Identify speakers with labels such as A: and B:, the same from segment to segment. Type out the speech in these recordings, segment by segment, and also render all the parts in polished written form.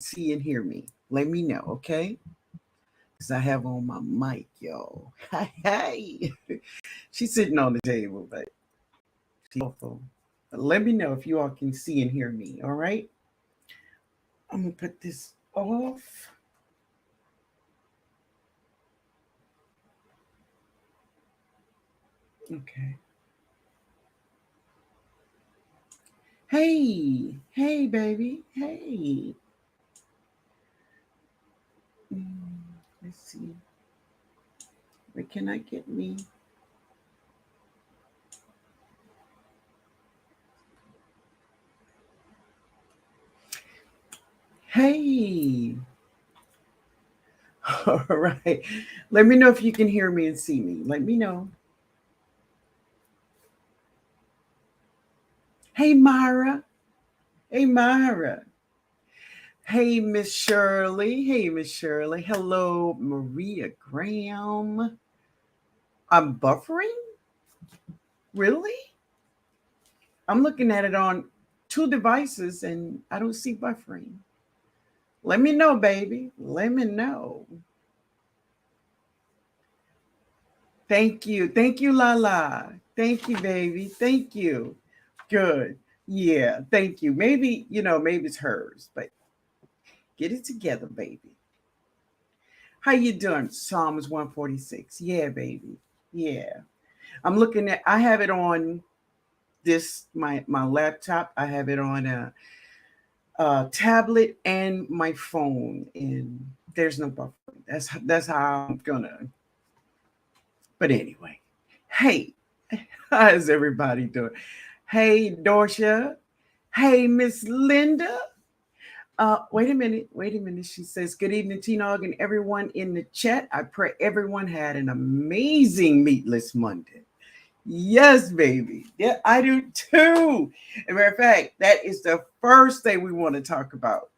A: see and hear me. Let me know, okay? Because I have on my mic, y'all. Hey, she's sitting on the table, but she's awful. But let me know if you all can see and hear me, all right? I'm going to put this off. Okay. Hey, hey, baby. Hey. Let's see. Where can I get me? Hey. All right. Let me know if you can hear me and see me. Let me know. Hey, Myra. Hey, Myra. Hey, Miss Shirley. Hey, Miss Shirley. Hello, Maria Graham. I'm buffering? Really? I'm looking at it on two devices and I don't see buffering. Let me know, baby. Let me know. Thank you. Thank you, Lala. Thank you, baby. Thank you. Good. Yeah, thank you. Maybe, maybe it's hers, but get it together, baby. How you doing? Psalms 146. Yeah, baby. Yeah. I'm looking at I have it on this my laptop. I have it on a tablet and my phone, and there's no buffer. That's how I'm gonna. But anyway, hey, how's everybody doing? Hey, Dorsha. Hey, Miss Linda. Wait a minute. Wait a minute. She says, "Good evening, TNOG, and everyone in the chat. I pray everyone had an amazing Meatless Monday." Yes, baby. Yeah, I do too. As a matter of fact, that is the first thing we want to talk about.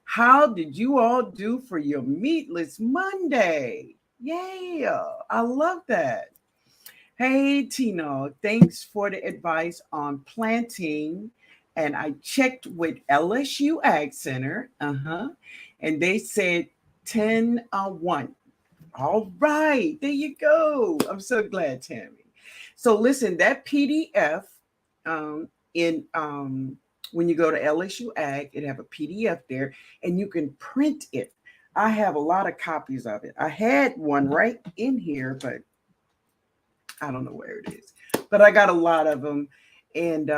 A: How did you all do for your Meatless Monday? Yeah, I love that. Hey, Tino, thanks for the advice on planting. And I checked with LSU Ag Center, and they said 10 1. All right, there you go. I'm so glad, Tammy. So listen, that PDF in when you go to LSU Ag, it have a PDF there, and you can print it. I have a lot of copies of it. I had one right in here, but I don't know where it is. But I got a lot of them, and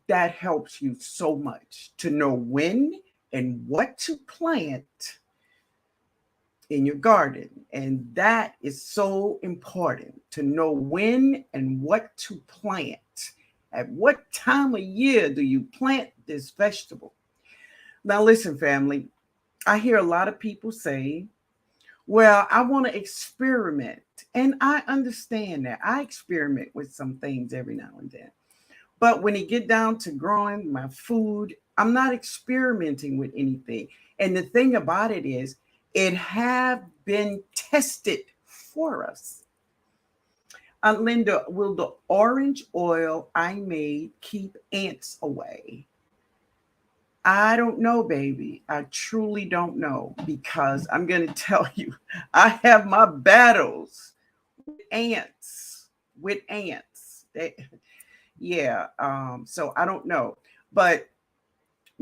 A: that helps you so much to know when and what to plant in your garden. And that is so important to know when and what to plant. At what time of year do you plant this vegetable? Now, listen, family, I hear a lot of people say, well, I want to experiment. And I understand that. I experiment with some things every now and then. But when it get down to growing my food, I'm not experimenting with anything. And the thing about it is, it have been tested for us. Linda, will the orange oil I made keep ants away? I don't know, baby. I truly don't know because I'm going to tell you, I have my battles with ants. With ants. Yeah. So I don't know. But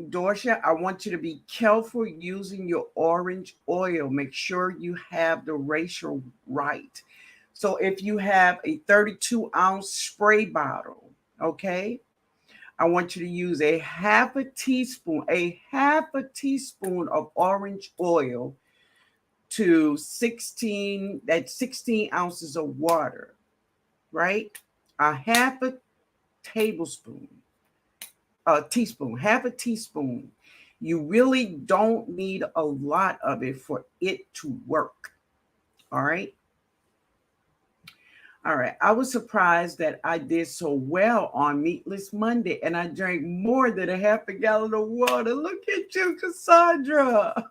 A: Dorsha, I want you to be careful using your orange oil. Make sure you have the ratio right. So if you have a 32-ounce spray bottle, okay, I want you to use a half a teaspoon of orange oil to 16 ounces of water, right? A half a tablespoon, a teaspoon, half a teaspoon. You really don't need a lot of it for it to work. All right. All right. I was surprised that I did so well on Meatless Monday and I drank more than a half a gallon of water. Look at you, Cassandra.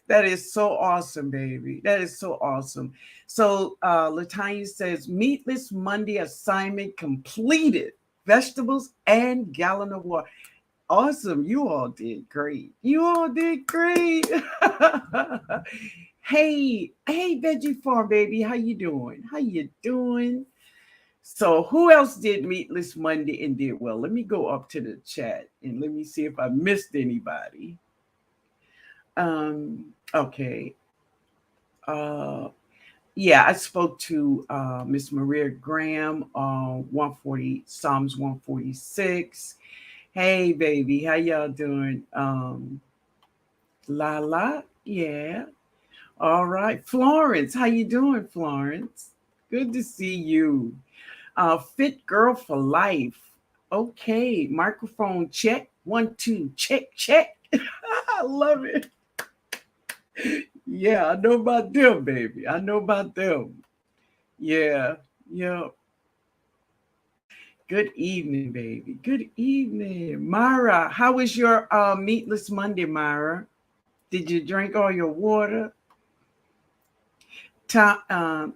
A: That is so awesome, baby. That is so awesome. So Latanya says, Meatless Monday assignment completed. Vegetables and gallon of water. awesome. You all did great. You all did great. Hey, Veggie Farm baby, how you doing? How you doing? So who else did Meatless Monday and did well? Let me go up to the chat and let me see if I missed anybody. Okay. Uh yeah, I spoke to Miss Maria Graham on 140 Psalms 146. Hey baby, how y'all doing? Lala, yeah. All right. Florence, how you doing, Florence? Good to see you. Fit girl for life. Okay, microphone check. 1, 2, check, check. I love it. Yeah, I know about them, baby. I know about them. Yeah, yeah. Good evening, baby. Good evening. Myra, how was your meatless Monday, Myra? Did you drink all your water? Ta- um,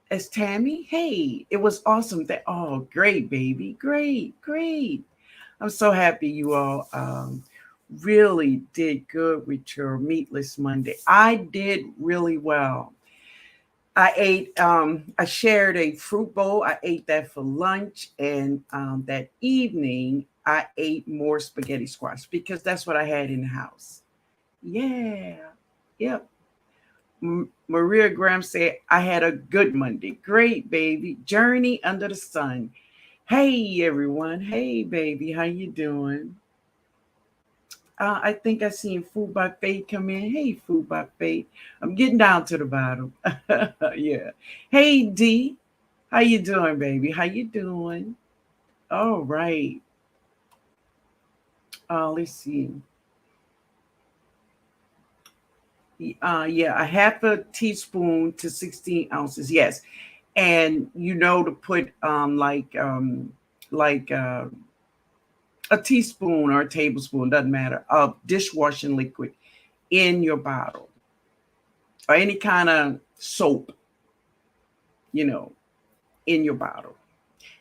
A: as Tammy, hey, it was awesome. Oh, great, baby. Great, great. I'm so happy you all really did good with your meatless Monday. I did really well. I shared a fruit bowl. I ate that for lunch. And that evening, I ate more spaghetti squash because that's what I had in the house. Yeah. Yep. Maria Graham said, I had a good Monday. Great, baby. Journey under the sun. Hey, everyone. Hey, baby. How you doing? I think I seen Food by Faith come in. Hey, Food by Faith. I'm getting down to the bottom. Yeah. Hey, D. How you doing, baby? How you doing? All right. Let's see. Yeah, a half a teaspoon to 16 ounces. Yes. And to put like a teaspoon or a tablespoon, doesn't matter, of dishwashing liquid in your bottle or any kind of soap, you know, in your bottle.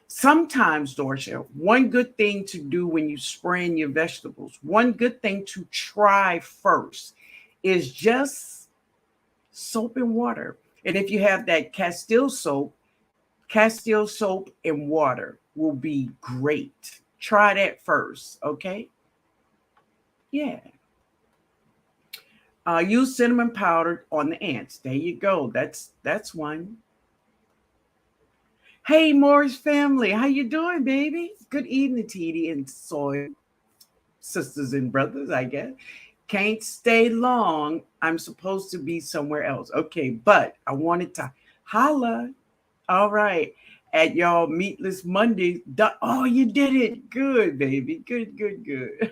A: Sometimes, Dorsha, one good thing to do when you spraying your vegetables, one good thing to try first is just soap and water. And if you have that Castile soap and water will be great. Try that first, okay? Yeah. Use cinnamon powder on the ants. There you go. That's one. Hey, Morris family, how you doing, baby? Good evening, TD and Soy sisters and brothers, I guess. Can't stay long. I'm supposed to be somewhere else. Okay, but I wanted to holla. All right. At y'all Meatless Monday. Oh, you did it. Good, baby. Good, good, good.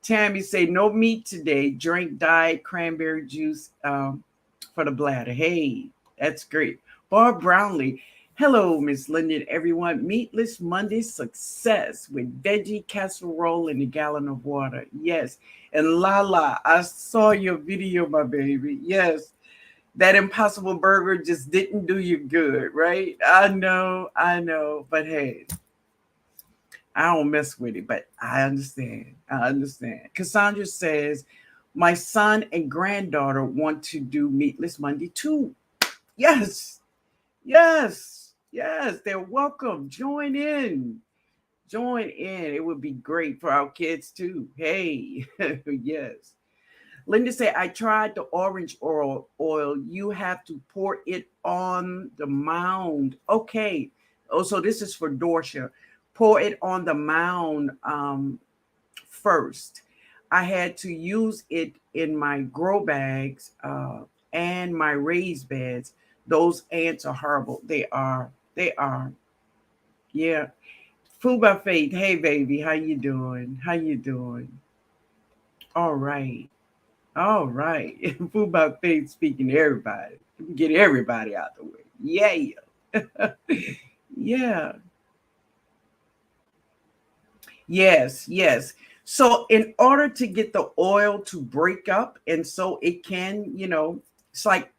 A: Tammy say no meat today. Drink diet cranberry juice for the bladder. Hey, that's great. Barb Brownlee. Hello, Miss Linden, everyone. Meatless Monday success with veggie casserole and a gallon of water. Yes. And Lala, I saw your video, my baby. Yes. That impossible burger just didn't do you good, right? I know. But hey, I don't mess with it, but I understand. I understand. Cassandra says, my son and granddaughter want to do Meatless Monday too. Yes, yes. They're welcome. Join in. Join in. It would be great for our kids too. Hey, yes. Linda said, I tried the orange oil. You have to pour it on the mound. Okay. Oh, so this is for Dorsha. Pour it on the mound first. I had to use it in my grow bags and my raised beds. Those ants are horrible. They are. They are. Yeah. Food by Faith. Hey, baby. How you doing? How you doing? All right. All right. Food by Faith speaking to everybody. Get everybody out the way. Yeah. Yeah. Yes. So in order to get the oil to break up and so it can, it's like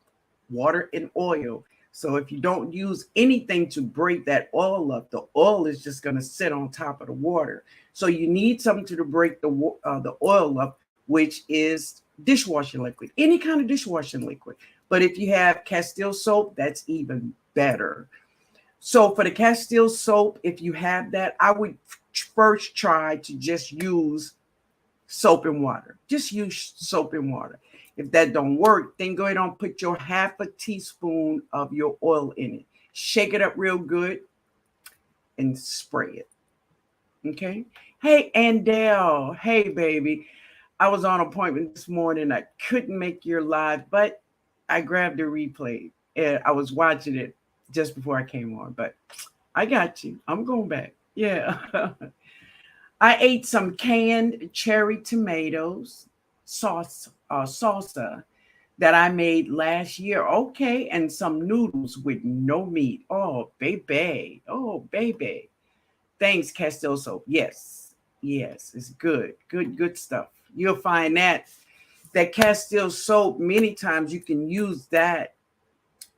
A: water and oil. So if you don't use anything to break that oil up, the oil is just going to sit on top of the water. So you need something to break the oil up, which is dishwashing liquid, any kind of dishwashing liquid. But if you have Castile soap, that's even better. So for the Castile soap, if you have that, I would first try to just use soap and water. Just use soap and water. If that don't work, then go ahead and put your half a teaspoon of your oil in it. Shake it up real good and spray it. Okay. Hey, Andell. Hey, baby. I was on appointment this morning. I couldn't make your live, but I grabbed the replay and I was watching it just before I came on. But I got you. I'm going back. Yeah. I ate some canned cherry tomatoes salsa that I made last year. Okay, and some noodles with no meat. Oh, baby. Oh, baby. Thanks, Castile soap. Yes, yes, it's good. Good stuff. You'll find that Castile soap, many times you can use that,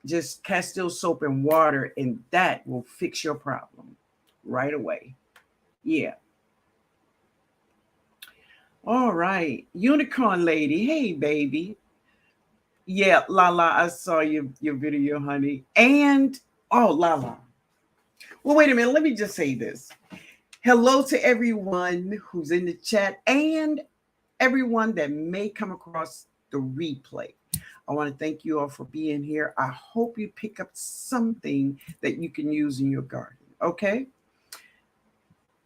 A: just Castile soap and water, and that will fix your problem right away. Yeah. All right. Unicorn lady. Hey, baby. Yeah, Lala, I saw your video, honey. And oh, Lala. Well, wait a minute. Let me just say this. Hello to everyone who's in the chat and everyone that may come across the replay. I want to thank you all for being here. I hope you pick up something that you can use in your garden. Okay.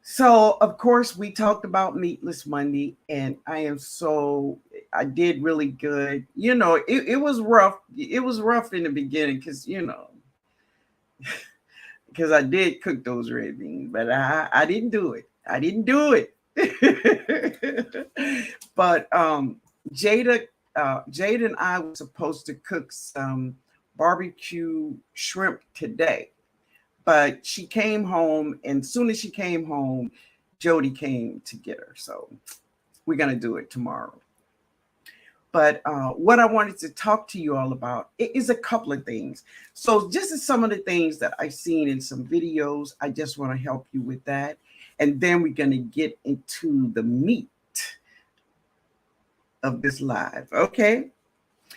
A: So, of course, we talked about Meatless Monday, and I did really good. It was rough. It was rough in the beginning because I did cook those red beans, but I didn't do it. I didn't do it. But Jada, Jada and I were supposed to cook some barbecue shrimp today. But she came home, and as soon as she came home, Jody came to get her. So we're going to do it tomorrow. But what I wanted to talk to you all about is a couple of things. So just as some of the things that I've seen in some videos, I just want to help you with that. And then we're going to get into the meat of this live. Okay.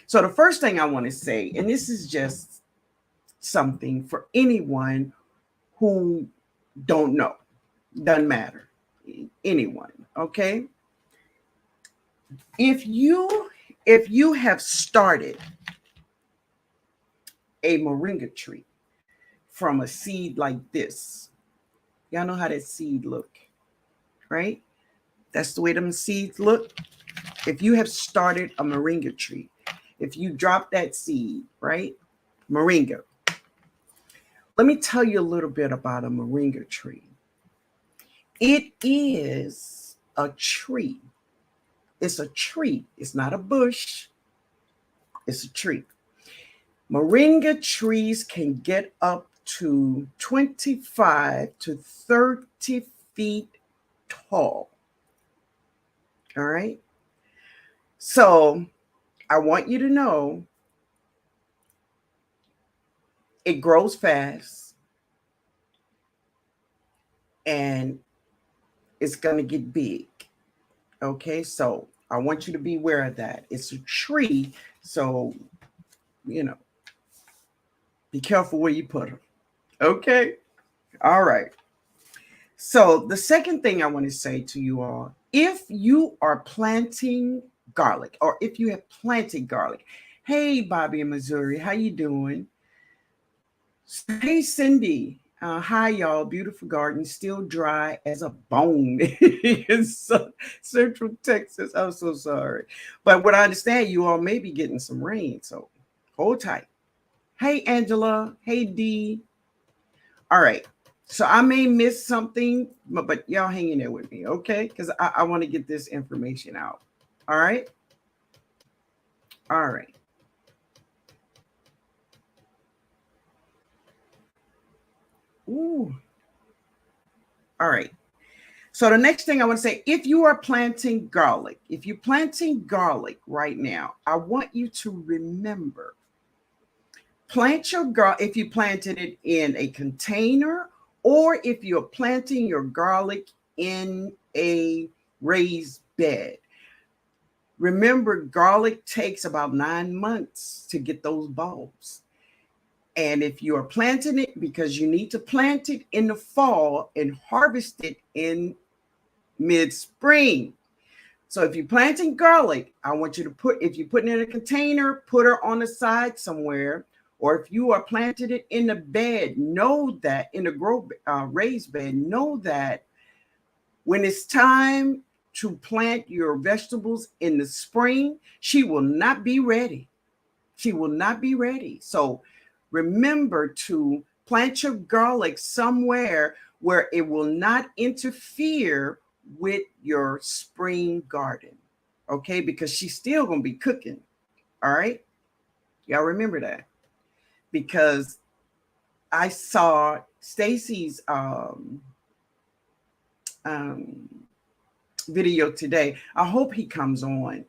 A: So the first thing I want to say, and this is just something for anyone who don't know, doesn't matter, anyone. Okay. If you have started a moringa tree from a seed like this, y'all know how that seed look, right? That's the way them seeds look. If you have started a moringa tree, if you drop that seed, right? Moringa. Let me tell you a little bit about a moringa tree. It is a tree. It's a tree. It's not a bush. It's a tree. Moringa trees can get up to 25 to 30 feet tall. All right. So I want you to know it grows fast and it's going to get big. Okay. So I want you to be aware of that. It's a tree. So, be careful where you put them. Okay. All right. So the second thing I want to say to you all, if you are planting garlic or if you have planted garlic, hey, Bobby in Missouri, how you doing? Hey, Cindy. Hi, y'all. Beautiful garden, still dry as a bone in Central Texas. I'm so sorry. But what I understand, you all may be getting some rain. So hold tight. Hey, Angela. Hey, Dee. All right. So I may miss something, but y'all hang in there with me, okay? Because I want to get this information out. All right. All right. Ooh. All right. So the next thing I want to say, if you are planting garlic, if you're planting garlic right now, I want you to remember Plant your garlic if you planted it in a container, or if you're planting your garlic in a raised bed. Remember, garlic takes about 9 months to get those bulbs. And if you are planting it, because you need to plant it in the fall and harvest it in mid-spring. So if you're planting garlic, I want you to put, if you're putting it in a container, put her on the side somewhere. Or if you are planting it in the bed, know that in the raised bed, know that when it's time to plant your vegetables in the spring, she will not be ready. She will not be ready. So remember to plant your garlic somewhere where it will not interfere with your spring garden. Okay, because she's still going to be cooking. All right. Y'all remember that, because I saw Stacy's video today. I hope he comes on.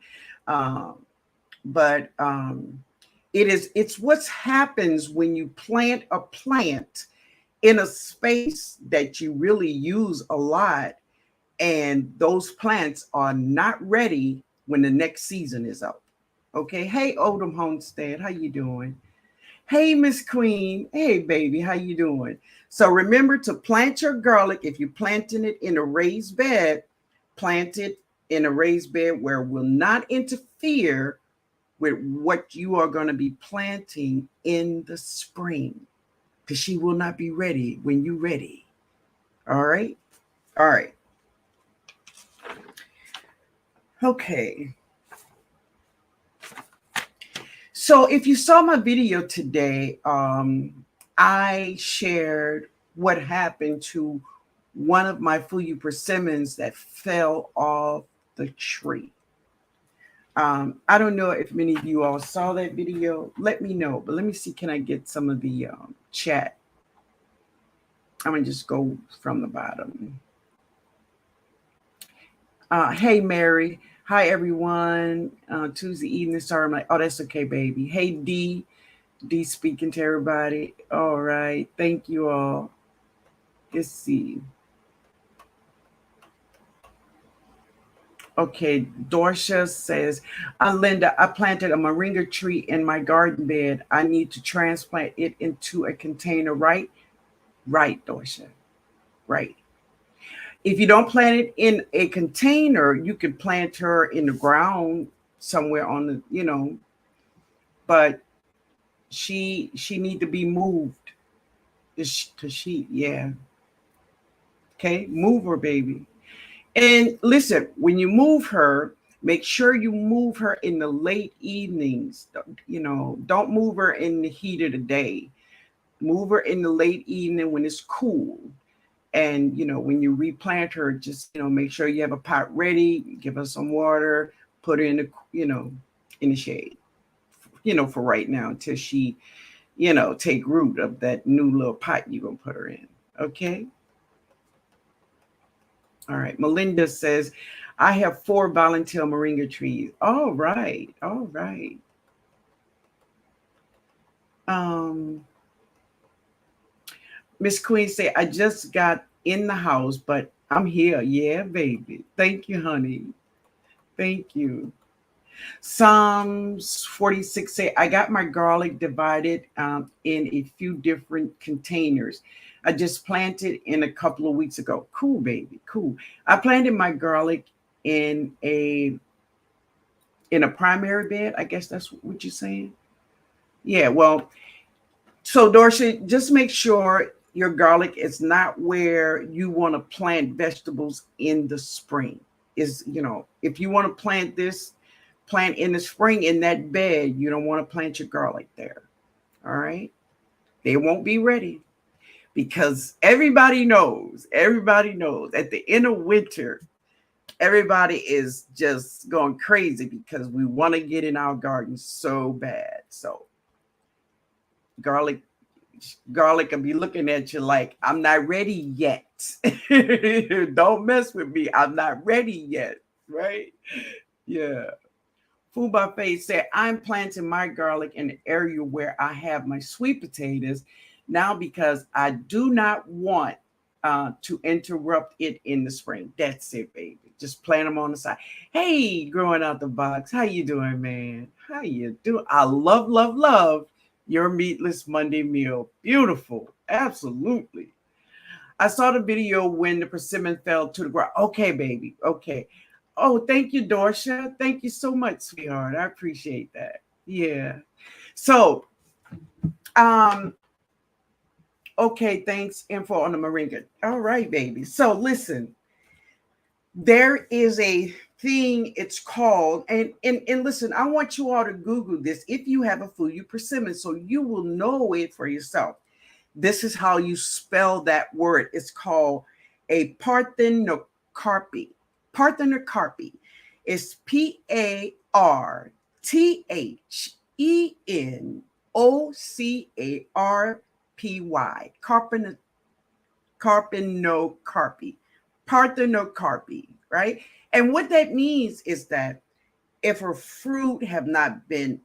A: But it's what happens when you plant a plant in a space that you really use a lot, and those plants are not ready when the next season is up. Okay. Hey, Odom Homestead, how you doing? Hey, Miss Queen. Hey, baby, how you doing? So remember to plant your garlic. If you're planting it in a raised bed, plant it in a raised bed where it will not interfere with what you are going to be planting in the spring, because she will not be ready when you're ready. All right. All right. Okay. So if you saw my video today, I shared what happened to one of my Fuyu persimmons that fell off the tree. I don't know if many of you all saw that video. Let me know, but let me see, can I get some of the chat? I'm going to just go from the bottom. Hey, Mary. Hi, everyone. Tuesday evening. Sorry, I'm like, oh, that's okay, baby. Hey, D. D speaking to everybody. All right. Thank you all. Let's see. Okay, Dorsha says, Linda, I planted a Moringa tree in my garden bed. I need to transplant it into a container, right? Right, Dorsha. Right. If you don't plant it in a container, you can plant her in the ground somewhere on the, but she need to be moved. Because yeah. Okay, move her, baby. And listen, when you move her, make sure you move her in the late evenings. Don't move her in the heat of the day. Move her in the late evening when it's cool. And, when you replant her, just, make sure you have a pot ready, give her some water, put her in the, in the shade, for right now until she, take root of that new little pot you're going to put her in. Okay. All right. Melinda says, I have 4 volunteer moringa trees. All right. All right. Miss Queen say, I just got in the house, but I'm here. Yeah, baby. Thank you, honey. Thank you. Psalms 46 say, I got my garlic divided in a few different containers. I just planted in a couple of weeks ago. Cool, baby. Cool. I planted my garlic in a primary bed. I guess that's what you're saying. Yeah, well, so Dorsey, just make sure your garlic is not where you want to plant vegetables in the spring. If you want to plant in the spring in that bed, you don't want to plant your garlic there. All right. They won't be ready, because everybody knows at the end of winter, everybody is just going crazy because we want to get in our garden so bad. So garlic will be looking at you like, I'm not ready yet. Don't mess with me. I'm not ready yet. Right? Yeah. Food Buffet said, I'm planting my garlic in the area where I have my sweet potatoes now because I do not want to interrupt it in the spring. That's it, baby. Just plant them on the side. Hey, growing out the box. How you doing, man? How you doing? I love, love, love your Meatless Monday meal. Beautiful. Absolutely. I saw the video when the persimmon fell to the ground. Okay, baby. Okay. Oh, thank you, Dorsha. Thank you so much, sweetheart. I appreciate that. Yeah. So, um, okay, thanks. Info on the Moringa. All right, baby. So listen, there is a thing it's called, and listen, I want you all to Google this if you have a Fuyu persimmon, so you will know it for yourself. This is how you spell that word. It's called a parthenocarpy. Parthenocarpy. It's Parthenocarpy. Carpinocarpy. Parthenocarpy, right? And what that means is that if a fruit have not been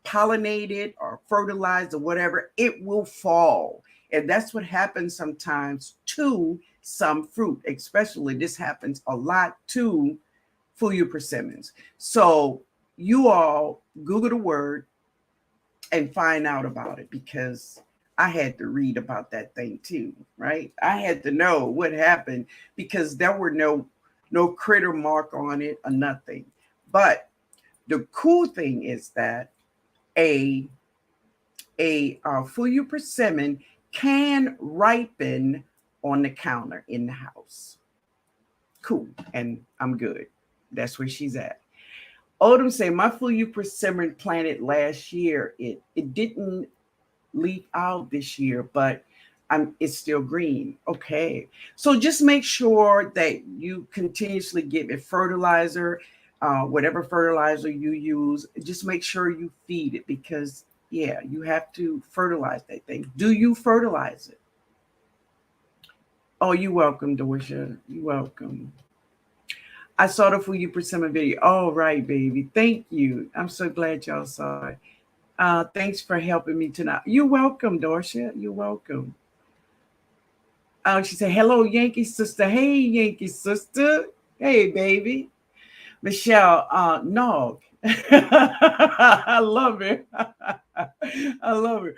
A: pollinated or fertilized or whatever, it will fall. And that's what happens sometimes to some fruit, especially this happens a lot to Fuyu persimmons. So you all Google the word and find out about it, because I had to read about that thing too, right? I had to know what happened because there were no critter mark on it or nothing. But the cool thing is that a Fuyu persimmon can ripen on the counter in the house. Cool, and I'm good. That's where she's at. Odom say my Fuyu persimmon planted last year. It didn't leaf out this year, but it's still green. Okay, so just make sure that you continuously give it fertilizer, whatever fertilizer you use. Just make sure you feed it, because yeah, you have to fertilize that thing. Do you fertilize it? Oh, you're welcome, Dorsha. You're welcome. I saw the Fuyu persimmon video. All right, baby. Thank you. I'm so glad y'all saw it. Thanks for helping me tonight. You're welcome, Dorsha. You're welcome. She said, hello, Yankee sister. Hey, Yankee sister. Hey, baby. Michelle, Nog. I love it. I love it.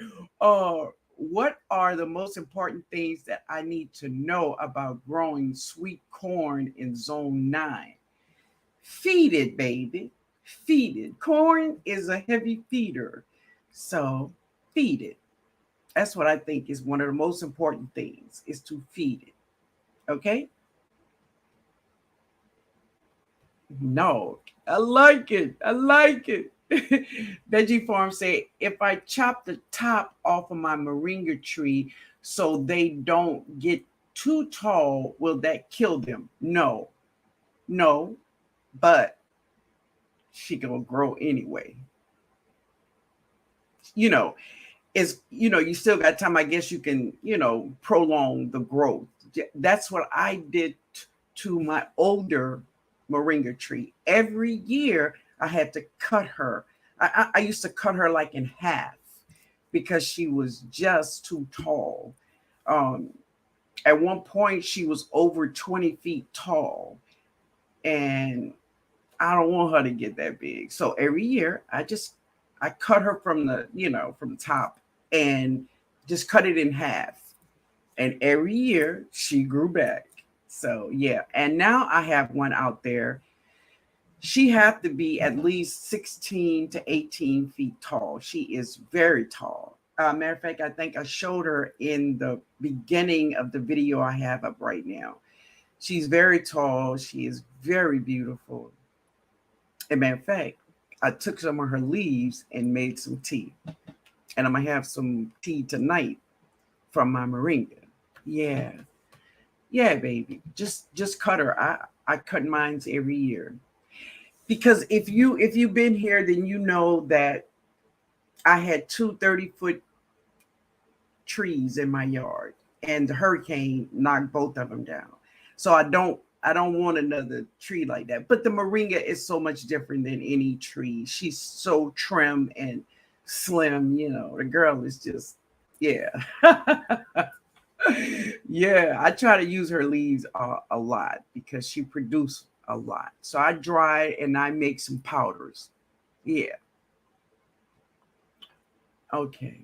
A: What are the most important things that I need to know about growing sweet corn in zone 9? Feed it, baby. Feed it. Corn is a heavy feeder. So feed it. That's what I think is one of the most important things, is to feed it. Okay? No, I like it. I like it. Veggie Farm say, if I chop the top off of my moringa tree so they don't get too tall, will that kill them? No, no, but she gonna grow anyway. You know, you still got time. I guess you can, prolong the growth. That's what I did to my older moringa tree. Every year I had to cut her. I used to cut her like in half because she was just too tall. Um, at one point, she was over 20 feet tall, and I don't want her to get that big. So every year, I cut her from the top and just cut it in half. And every year she grew back. So yeah, and now I have one out there. She have to be at least 16 to 18 feet tall. She is very tall. Matter of fact, I think I showed her in the beginning of the video I have up right now. She's very tall. She is very beautiful. As a matter of fact, I took some of her leaves and made some tea. And I'm going to have some tea tonight from my moringa. Yeah. Yeah, baby. Just cut her. I cut mines every year. Because if you've been here, then you know that I had two 30-foot trees in my yard, and the hurricane knocked both of them down. So I I don't want another tree like that. But the moringa is so much different than any tree. She's so trim and slim. The girl is just, yeah. Yeah, I try to use her leaves a lot because she produces a lot. So I dry and I make some powders. Yeah. Okay.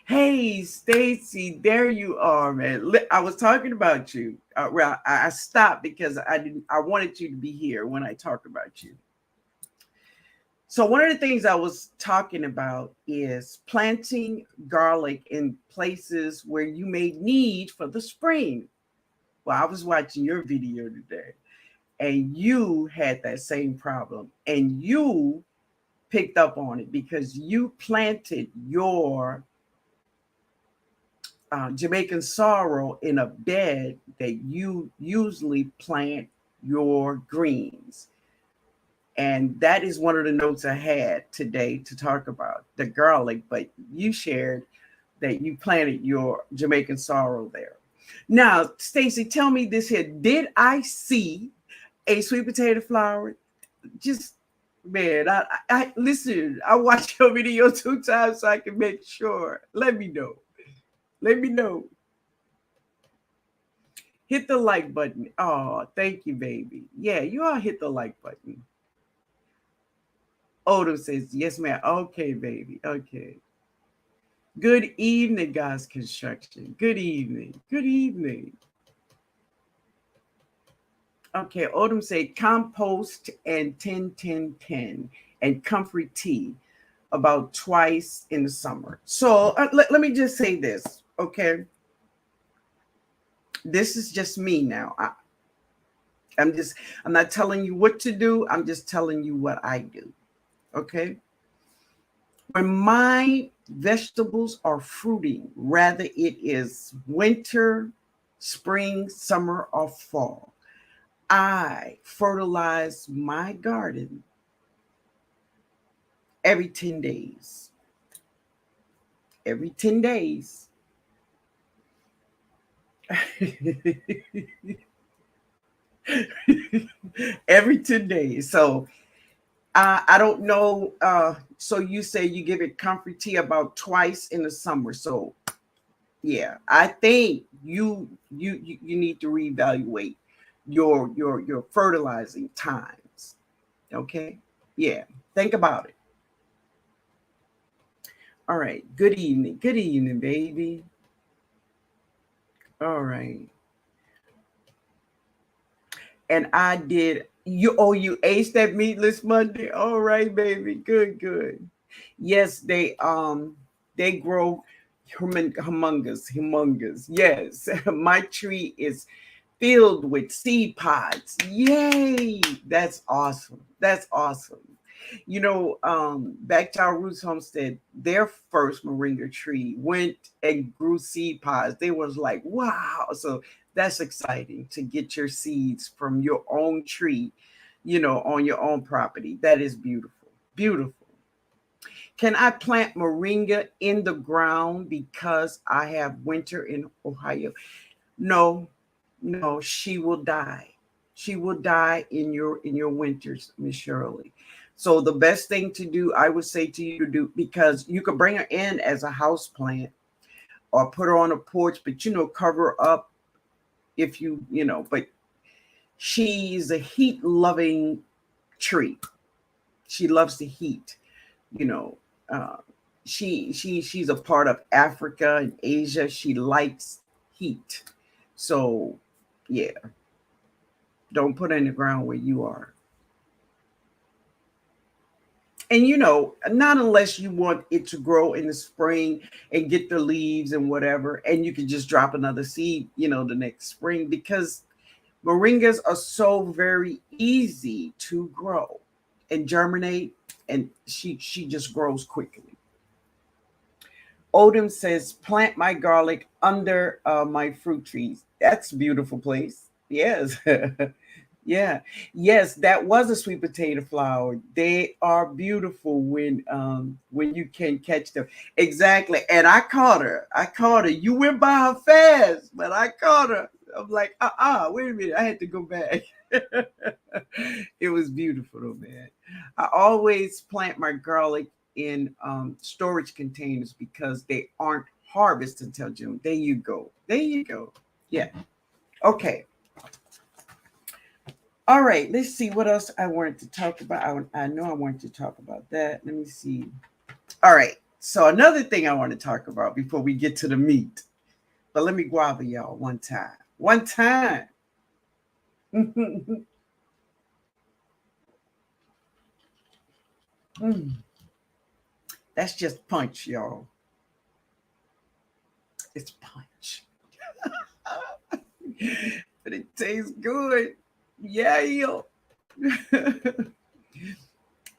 A: Hey, Stacy, there you are, man. I was talking about you. Well, I stopped because I didn't. I wanted you to be here when I talk about you. So one of the things I was talking about is planting garlic in places where you may need for the spring. Well, I was watching your video today, and you had that same problem, and you picked up on it because you planted your Jamaican sorrel in a bed that you usually plant your greens. And that is one of the notes I had today to talk about the garlic, but you shared that you planted your Jamaican sorrel there. Now, Stacy, tell me this here. Did I see a sweet potato flower? Just, man, I listen, I watched your video 2 times so I can make sure. Let me know. Let me know. Hit the like button. Oh, thank you, baby. Yeah, you all hit the like button. Odo says, yes, ma'am. Okay, baby. Okay. Good evening, guys. Construction. Good evening. Good evening. Okay, Odom said compost and 10-10-10 and comfrey tea about twice in the summer. So let me just say this, okay? This is just me now. I'm not telling you what to do. I'm just telling you what I do. Okay. When my vegetables are fruiting, rather it is winter, spring, summer, or fall, I fertilize my garden every 10 days. Every 10 days. Every 10 days. So I don't know. So you say you give it comfrey tea about twice in the summer. So yeah, I think you need to reevaluate your fertilizing times. Okay. Yeah. Think about it. All right. Good evening. Good evening, baby. All right. And I did you aced that meatless Monday. All right, baby. Good, good. Yes, they grow humongous. Yes. My tree is filled with seed pods. Yay! That's awesome. That's awesome. Back to our Roots Homestead, their first moringa tree went and grew seed pods. They was like, wow. So that's exciting to get your seeds from your own tree, on your own property. That is beautiful. Beautiful. Can I plant moringa in the ground because I have winter in Ohio? No, no, she will die. She will die in your winters, Miss Shirley. So the best thing to do, I would say to you to do, because you could bring her in as a house plant or put her on a porch, but cover her up if but she's a heat loving tree. She loves the heat, you know. She's a part of Africa and Asia. She likes heat. So yeah, don't put it in the ground where you are. And not unless you want it to grow in the spring and get the leaves and whatever, and you can just drop another seed, the next spring, because moringas are so very easy to grow and germinate, and she just grows quickly. Odom says, plant my garlic under my fruit trees. That's a beautiful place. Yes. Yeah. Yes, that was a sweet potato flower. They are beautiful when you can catch them. Exactly. And I caught her. You went by her fast, but I caught her. I'm like, wait a minute. I had to go back. It was beautiful though, man. I always plant my garlic in storage containers because they aren't harvested until June. There you go. There you go. Yeah. Okay. All right. Let's see what else I wanted to talk about. I know I wanted to talk about that. Let me see. All right. So another thing I want to talk about before we get to the meat. But let me guava y'all one time. One time. Mm, that's just punch, y'all. It's punch. But it tastes good. Yeah, yo.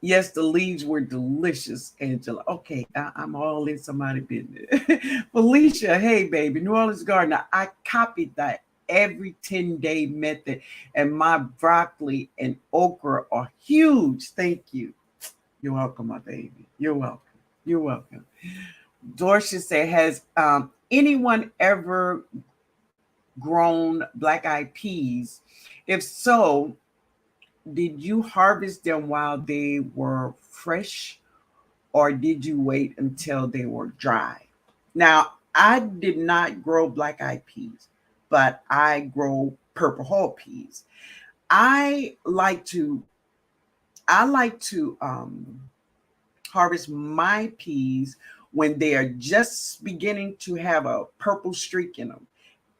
A: Yes, the leaves were delicious, Angela. Okay, I'm all in somebody's business. Felicia, hey, baby, New Orleans Gardener. I copied that every 10-day method, and my broccoli and okra are huge. Thank you. You're welcome, my baby. You're welcome. You're welcome. Dorsha said, has anyone ever grown black eyed peas? If so, did you harvest them while they were fresh or did you wait until they were dry? Now, I did not grow black eyed peas, but I grow purple hull peas. I like to harvest my peas when they are just beginning to have a purple streak in them.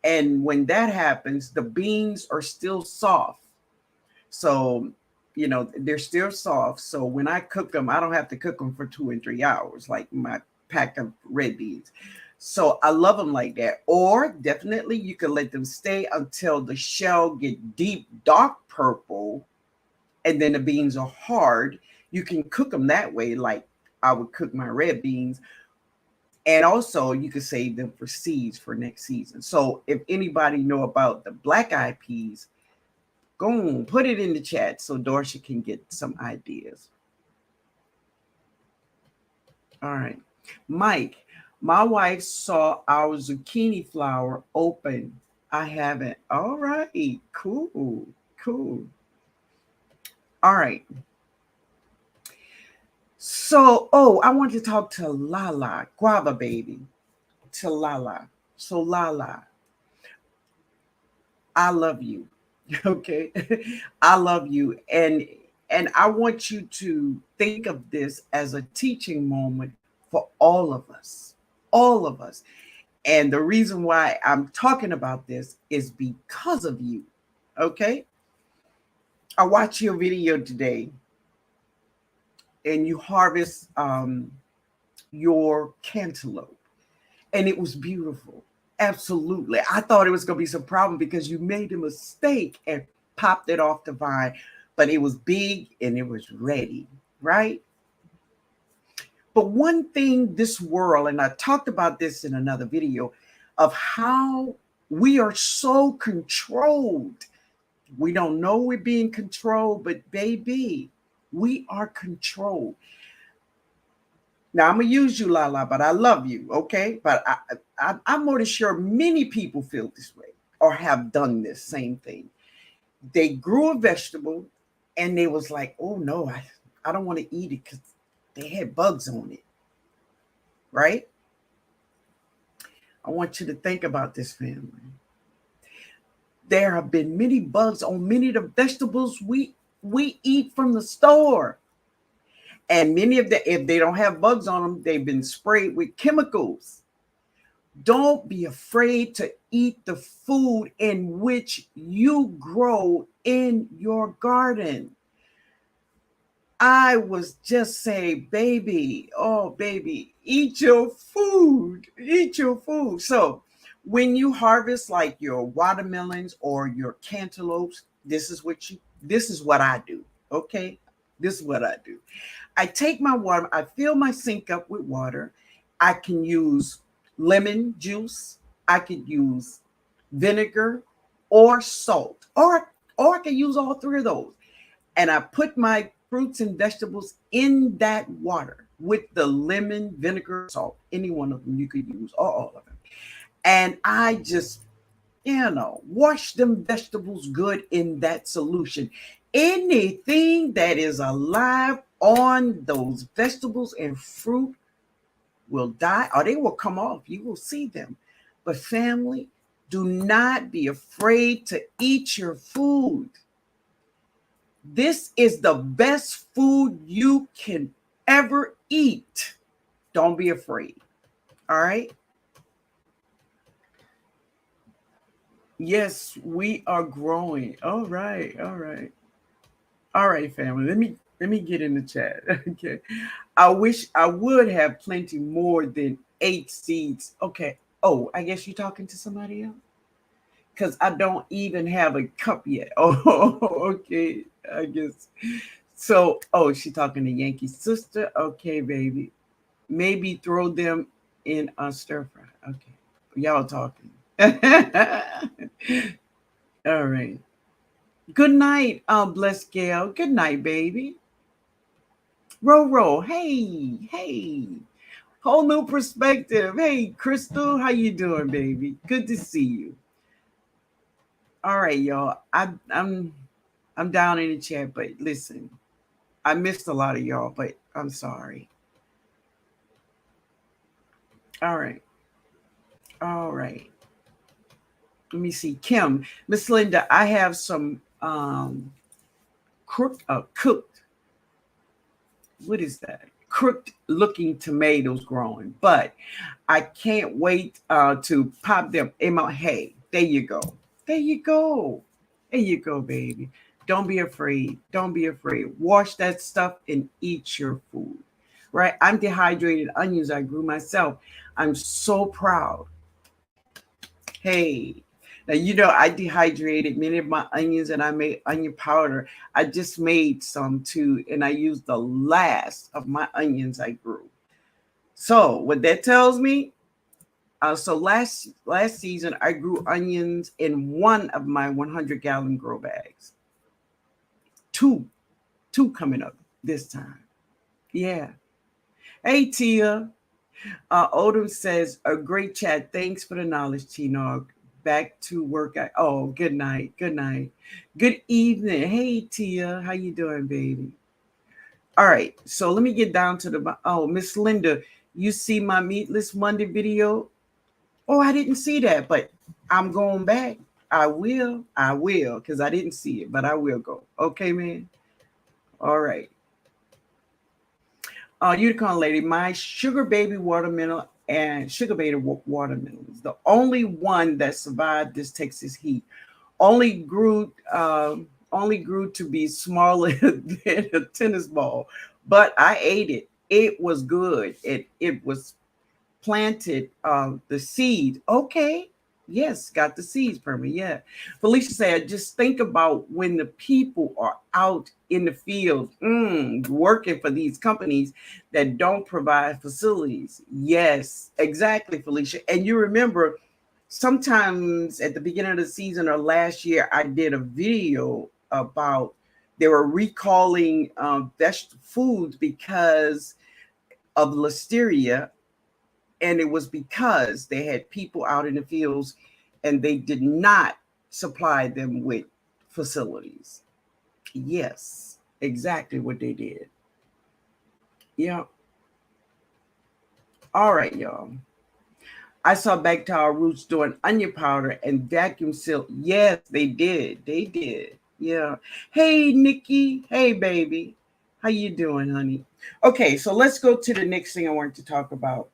A: And when that happens, the beans are still soft. So, they're still soft. So when I cook them, I don't have to cook them for 2 and 3 hours like my pack of red beans. So I love them like that. Or definitely you can let them stay until the shell get deep, dark purple, and then the beans are hard. You can cook them that way, like I would cook my red beans. And also you can save them for seeds for next season. So if anybody know about the black eyed peas, go on, put it in the chat so Dorsha can get some ideas. All right. Mike, my wife saw our zucchini flower open. I haven't. All right. Cool. Cool. All right. So, I want to talk to Lala, Guava Baby, to Lala. So, Lala, I love you. Okay. I love you. And I want you to think of this as a teaching moment for all of us. All of us. And the reason why I'm talking about this is because of you. Okay? I watched your video today and you harvest your cantaloupe and it was beautiful. Absolutely. I thought it was going to be some problem because you made a mistake and popped it off the vine, but it was big and it was ready, right? But one thing this world, and I talked about this in another video, of how we are so controlled. We don't know we're being controlled, but baby, we are controlled. Now I'm gonna use you, Lala, but I love you, okay? But I'm more than sure many people feel this way or have done this same thing. They grew a vegetable and they was like, oh no, I don't want to eat it because they had bugs on it, right? I want you to think about this, family. There have been many bugs on many of the vegetables we eat from the store. And many of the, if they don't have bugs on them, they've been sprayed with chemicals. Don't be afraid to eat the food in which you grow in your garden. I was just saying, baby, oh, baby, eat your food. Eat your food. So when you harvest like your watermelons or your cantaloupes, this is what I do. Okay. This is what I do. I take my water, I fill my sink up with water. I can use lemon juice. I could use vinegar or salt, or I can use all three of those. And I put my fruits and vegetables in that water with the lemon, vinegar, salt, any one of them you could use, or all of them. And I just Wash them vegetables good in that solution. Anything that is alive on those vegetables and fruit will die or they will come off. You will see them. But family, do not be afraid to eat your food. This is the best food you can ever eat. Don't be afraid. All right? Yes, we are growing. All right. All right. All right, family. Let me get in the chat. Okay. I wish I would have plenty more than 8 seeds. Okay. Oh, I guess you're talking to somebody else? Because I don't even have a cup yet. Oh, okay. I guess. So, oh, she talking to Yankee sister. Okay, baby. Maybe throw them in a stir fry. Okay. Y'all talking. All right. Good night, bless Gail. Good night, baby. Ro, hey, hey. Whole new perspective. Hey, Crystal, how you doing, baby? Good to see you. All right, y'all. I'm down in the chat, but listen, I missed a lot of y'all, but I'm sorry. All right. All right. Let me see. Kim, Miss Linda, I have some cooked, what is that? Cooked looking tomatoes growing, but I can't wait to pop them in my, hey, there you go. There you go. There you go, baby. Don't be afraid. Don't be afraid. Wash that stuff and eat your food. Right? I'm dehydrated onions I grew myself. I'm so proud. Hey, now I dehydrated many of my onions and I made onion powder. I just made some too, and I used the last of my onions I grew. So what that tells me, so last season I grew onions in one of my 100-gallon grow bags. Two coming up this time. Yeah. Hey Tia. Odom says, a great chat. Thanks for the knowledge, TNOG. Back to work. Oh, good night. Good night. Good evening. Hey, Tia. How you doing, baby? All right. So let me get down to Miss Linda, you see my Meatless Monday video? Oh, I didn't see that, but I'm going back. I will, because I didn't see it, but I will go. Okay, man. All right. Unicorn lady, my sugar baby watermelon and sugar baby watermelons, the only one that survived this Texas heat, only grew to be smaller than a tennis ball, but I ate it. It was good. It was planted the seed. Okay. Yes, got the seeds permit. Yeah. Felicia said, just think about when the people are out in the field working for these companies that don't provide facilities. Yes, exactly, Felicia. And you remember sometimes at the beginning of the season or last year, I did a video about they were recalling vegetable foods because of listeria, and it was because they had people out in the fields and they did not supply them with facilities. Yes, exactly what they did. Yeah. All right, y'all. I saw Back to Our Roots doing onion powder and vacuum seal. Yes, they did. They did. Yeah. Hey, Nikki. Hey, baby. How you doing, honey? Okay, so let's go to the next thing I wanted to talk about.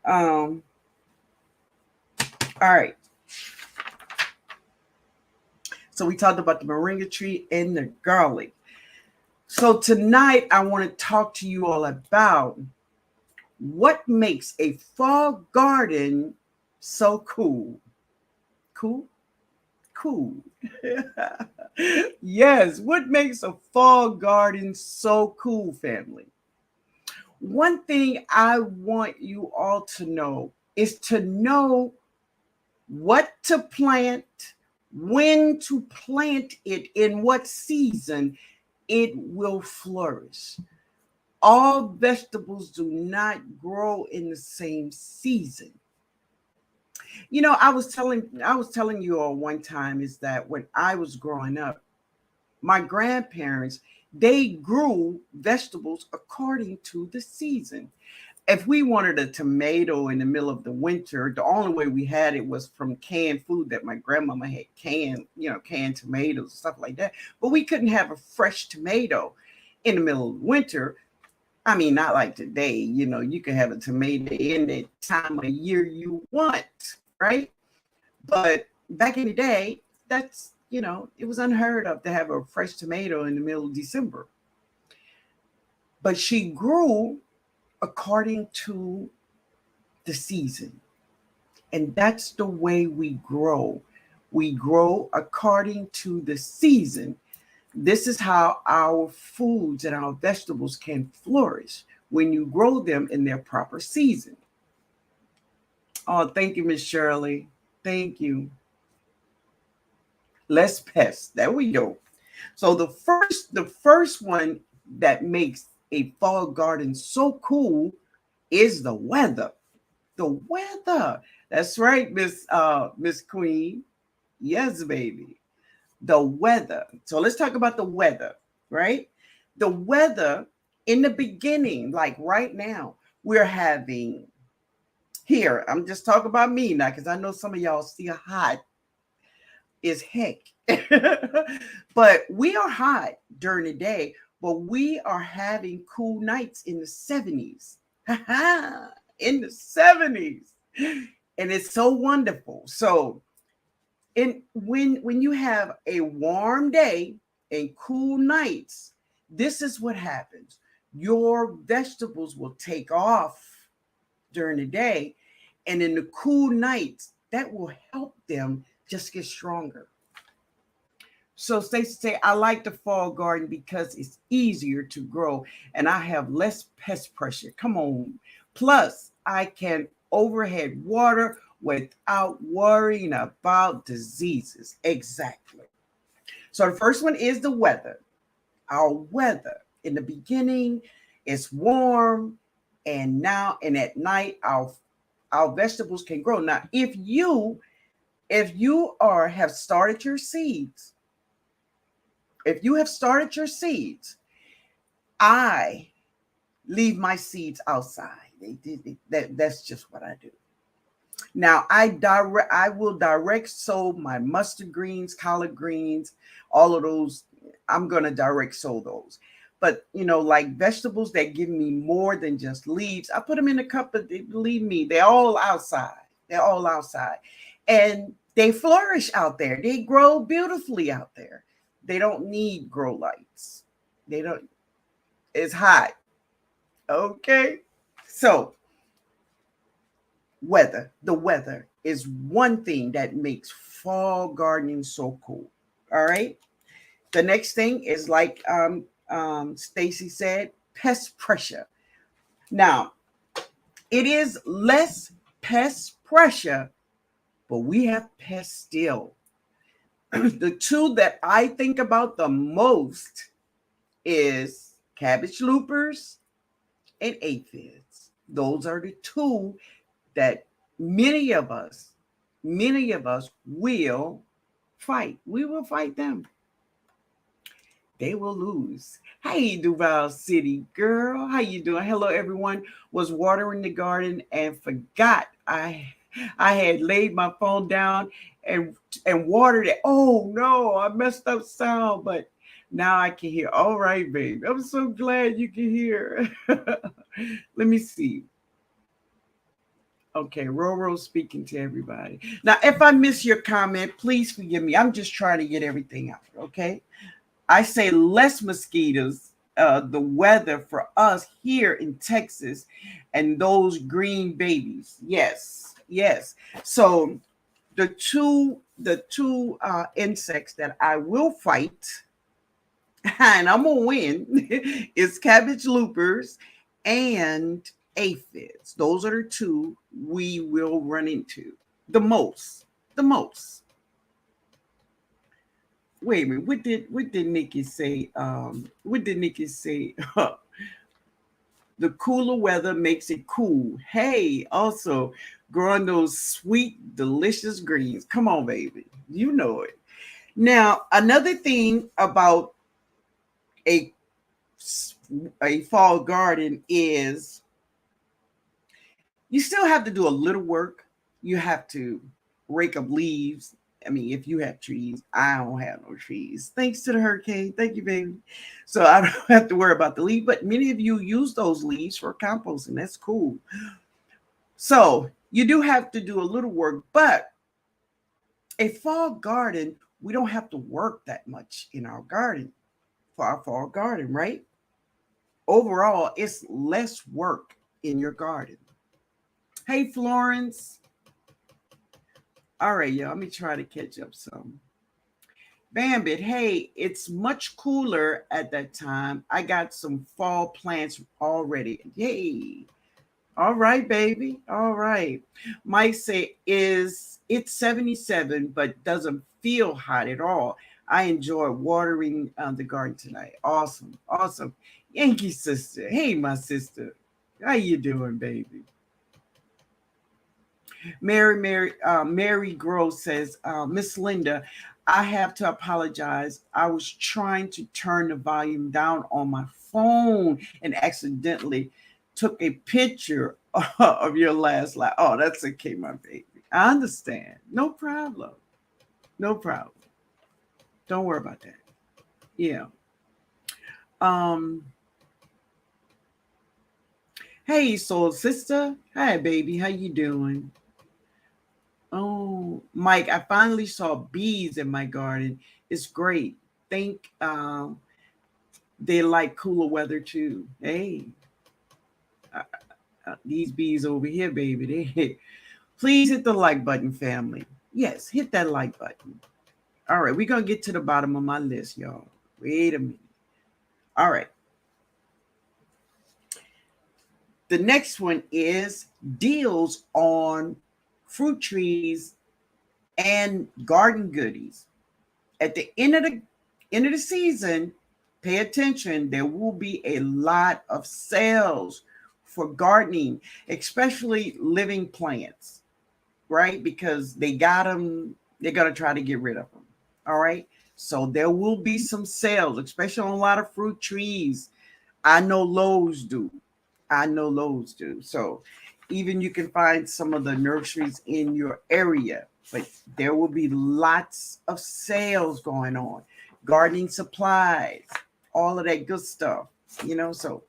A: All right. So we talked about the moringa tree and the garlic. So tonight I want to talk to you all about what makes a fall garden so cool. Cool? Cool. Yes, what makes a fall garden so cool, family? One thing I want you all to know is to know what to plant, when to plant it, in what season it will flourish. All vegetables do not grow in the same season. I was telling you all one time is that when I was growing up, my grandparents, they grew vegetables according to the season. If we wanted a tomato in the middle of the winter, the only way we had it was from canned food that my grandmama had canned tomatoes, stuff like that. But we couldn't have a fresh tomato in the middle of winter. I mean, not like today, you can have a tomato in the time of year you want, right? But back in the day, it was unheard of to have a fresh tomato in the middle of December. But she grew according to the season. And that's the way we grow. We grow according to the season. This is how our foods and our vegetables can flourish when you grow them in their proper season. Oh, thank you, Miss Shirley. Thank you. Less pests. There we go. So the first one that makes a fall garden so cool is the weather. The weather. That's right, Miss Queen. Yes, baby. The weather. So let's talk about the weather, right? The weather in the beginning, like right now, we're having here. I'm just talking about me now because I know some of y'all still hot as heck. But we are hot during the day, but we are having cool nights in the 70s. In the 70s. And it's so wonderful. So when you have a warm day and cool nights, this is what happens. Your vegetables will take off during the day, and in the cool nights, that will help them just get stronger. So Stacey say, I like the fall garden because it's easier to grow and I have less pest pressure. Come on. Plus, I can overhead water without worrying about diseases. Exactly. So the first one is the weather. Our weather in the beginning is warm, and at night our vegetables can grow. Now, if you are have started your seeds, if you have started your seeds, I leave my seeds outside. That's just what I do. Now I will direct sow my mustard greens, collard greens, all of those. I'm gonna direct sow those. But like vegetables that give me more than just leaves, I put them in a cup. But believe me, they're all outside. They're all outside, and they flourish out there. They grow beautifully out there. They don't need grow lights. They don't. It's hot. Okay. So the weather is one thing that makes fall gardening so cool. All right. The next thing is like Stacy said, pest pressure. Now, it is less pest pressure, but we have pests still. The two that I think about the most is cabbage loopers and aphids. Those are the two that many of us will fight. We will fight them. They will lose. Hey, Duval City girl, how you doing? Hello, everyone. Was watering the garden and forgot I had laid my phone down and watered it. Oh no, I messed up sound, but now I can hear. All right, babe. I'm so glad you can hear. Let me see. Okay, Roro speaking to everybody. Now, if I miss your comment, please forgive me. I'm just trying to get everything out. Okay. I say less mosquitoes, the weather for us here in Texas, and those green babies. Yes, yes. So the two insects that I will fight, and I'm gonna win, is cabbage loopers and aphids. Those are the two we will run into the most. The most. Wait a minute. What did Nikki say? What did Nikki say? The cooler weather makes it cool. Hey, also growing those sweet, delicious greens. Come on, baby. You know it. Now, another thing about a a fall garden is you still have to do a little work. You have to rake up leaves. I mean, if you have trees, I don't have no trees. Thanks to the hurricane. Thank you, baby. So I don't have to worry about the leaf. But many of you use those leaves for composting. That's cool. So you do have to do a little work. But a fall garden, we don't have to work that much in our garden for our fall garden, right? Overall, it's less work in your garden. Hey, Florence. All right, y'all. Let me try to catch up some. Bambit, hey, it's much cooler at that time. I got some fall plants already. Yay. All right, baby. All right. Mike say is it's 77, but doesn't feel hot at all. I enjoy watering the garden tonight. Awesome. Awesome. Yankee sister. Hey, my sister. How you doing, baby? Mary Gross says, Miss Linda, I have to apologize. I was trying to turn the volume down on my phone and accidentally took a picture of your last live. Oh, that's okay, my baby. I understand. No problem. No problem. Don't worry about that. Yeah. Um. Hey, soul sister. Hi, baby. How you doing? Oh, Mike, I finally saw bees in my garden. It's great. Think they like cooler weather too. Hey, uh, these bees over here, baby. Please hit the like button, family. Yes, hit that like button. All right, we're going to get to the bottom of my list, y'all. Wait a minute. All right. The next one is deals on fruit trees and garden goodies. At the end of the season, pay attention. There will be a lot of sales for gardening, especially living plants, right? Because they got them, they're going to try to get rid of them. All right. So there will be some sales, especially on a lot of fruit trees. I know Lowe's do. I know Lowe's do. So even you can find some of the nurseries in your area, but there will be lots of sales going on, gardening supplies, all of that good stuff, so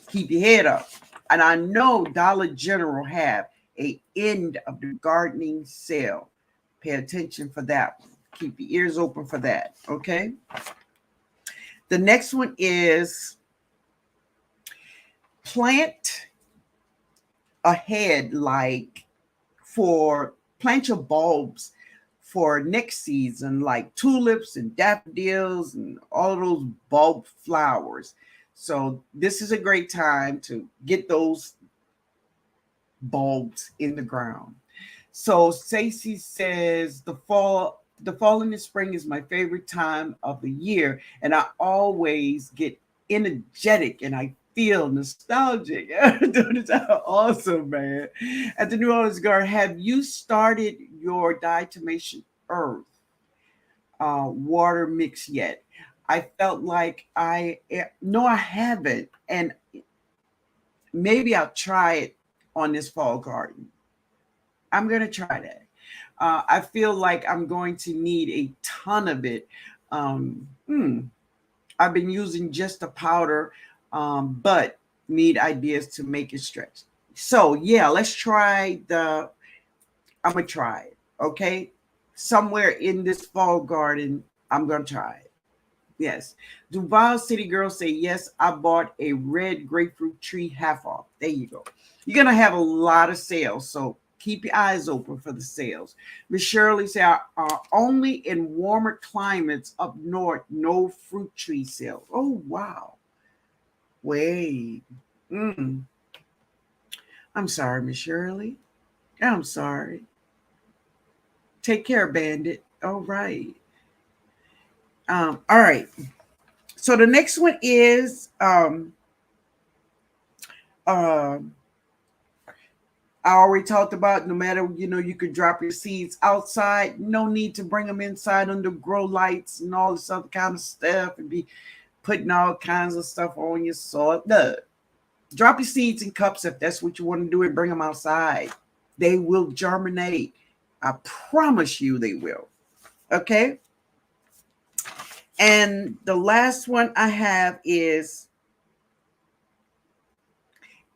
A: keep your head up. And I know Dollar General have a end of the gardening sale. Pay attention for that one. Keep your ears open for that, okay? The next one is plant ahead, like plant your bulbs for next season, like tulips and daffodils and all those bulb flowers. So this is a great time to get those bulbs in the ground. So Stacy says the fall and the spring is my favorite time of the year, and I always get energetic and I feel nostalgic. Awesome, man. At the New Orleans Garden, have you started your diatomaceous earth water mix yet? I felt like no, I haven't, and maybe I'll try it on this fall garden. I'm gonna try that. I feel like I'm going to need a ton of it. Um, hmm, I've been using just the powder, but need ideas to make it stretch. So yeah, let's try I'm gonna try it. Okay, somewhere in this fall garden, I'm gonna try it. Yes. Duval City Girl say yes. I bought a red grapefruit tree half off. There you go. You're gonna have a lot of sales, so keep your eyes open for the sales. Miss Shirley say only in warmer climates up north, no fruit tree sales. Oh wow. Wait. Mm. I'm sorry, Miss Shirley. I'm sorry. Take care, Bandit. All right. All right. So the next one is uh, I already talked about no matter, you could drop your seeds outside. No need to bring them inside under grow lights and all this other kind of stuff and be putting all kinds of stuff on your soil. No. Drop your seeds in cups if that's what you want to do and bring them outside. They will germinate. I promise you they will. Okay? And the last one I have is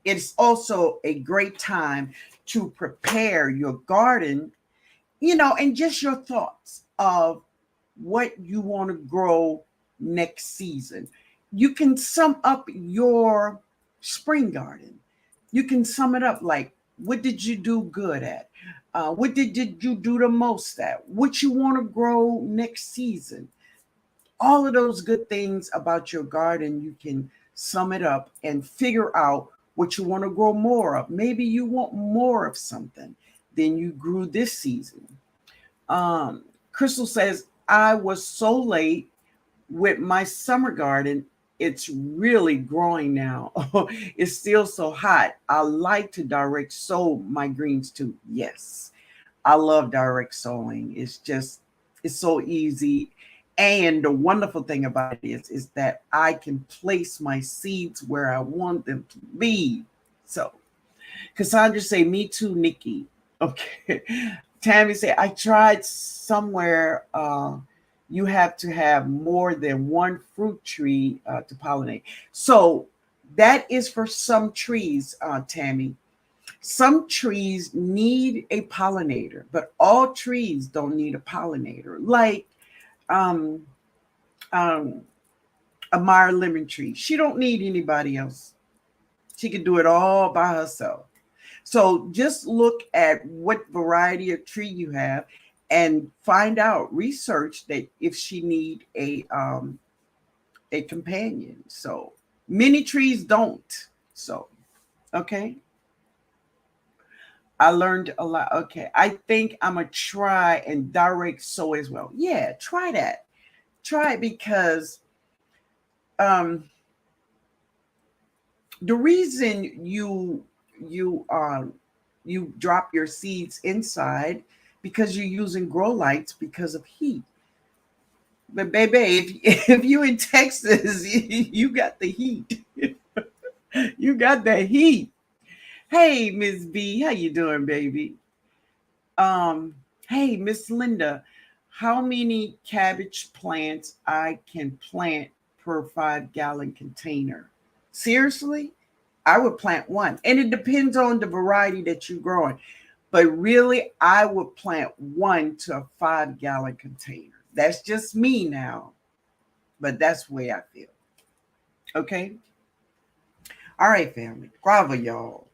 A: it's also a great time to prepare your garden, and just your thoughts of what you want to grow next season. You can sum up your spring garden. You can sum it up like, what did you do good at? What did you do the most at? What you want to grow next season? All of those good things about your garden, you can sum it up and figure out what you want to grow more of. Maybe you want more of something than you grew this season. Crystal says, I was so late with my summer garden. It's really growing now. It's still so hot. I like to direct sow my greens too. Yes, I love direct sowing. It's so easy. And the wonderful thing about it is that I can place my seeds where I want them to be. So Cassandra say, me too, Nikki. Okay. Tammy say, I tried somewhere. You have to have more than one fruit tree to pollinate. So that is for some trees, Tammy. Some trees need a pollinator, but all trees don't need a pollinator. Like um, um, a Meyer lemon tree, she don't need anybody else. She can do it all by herself. So just look at what variety of tree you have and find out, research that if she need a companion. So many trees don't. So okay. I learned a lot. Okay. I think I'm gonna try and direct sow as well. Yeah, try that. Try it because um the reason you drop your seeds inside because you're using grow lights because of heat. But baby, if you in Texas, you got the heat. You got the heat. Hey, Miss B, how you doing, baby? Um, hey, Miss Linda, how many cabbage plants I can plant per 5 gallon container? Seriously? I would plant one. And it depends on the variety that you're growing. But really, I would plant one to a 5 gallon container. That's just me now. But that's the way I feel. Okay? All right, family. Guava, y'all.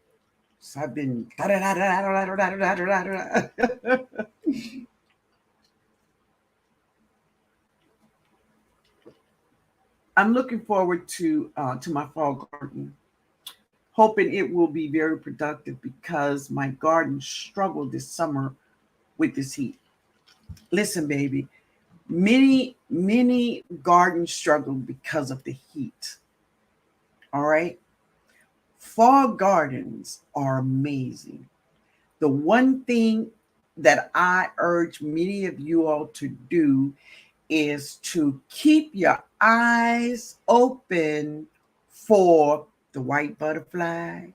A: So I've been. I'm looking forward to my fall garden, hoping it will be very productive because my garden struggled this summer with this heat. Listen, baby, many gardens struggle because of the heat. All right, fall gardens are amazing. The one thing that I urge many of you all to do is to keep your eyes open for the white butterfly.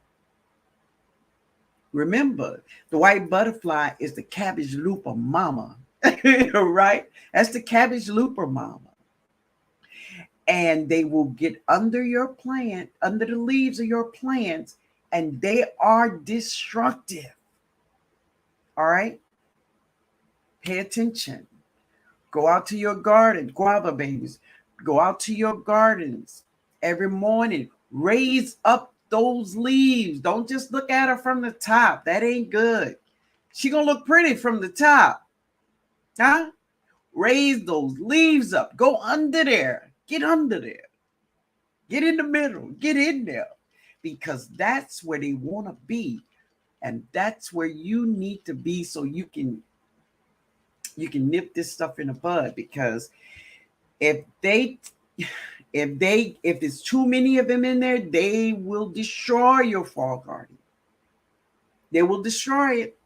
A: Remember, the white butterfly is the cabbage looper mama, right? That's the cabbage looper mama. And they will get under your plant, under the leaves of your plants, and they are destructive. All right? Pay attention. Go out to your garden, guava babies. Go out to your gardens every morning. Raise up those leaves. Don't just look at her from the top. That ain't good. She gonna look pretty from the top. Huh? Raise those leaves up. Go under there. Get under there. Get in the middle. Get in there. Because that's where they want to be. And that's where you need to be so you can nip this stuff in the bud. Because if if there's too many of them in there, they will destroy your fall garden. They will destroy it.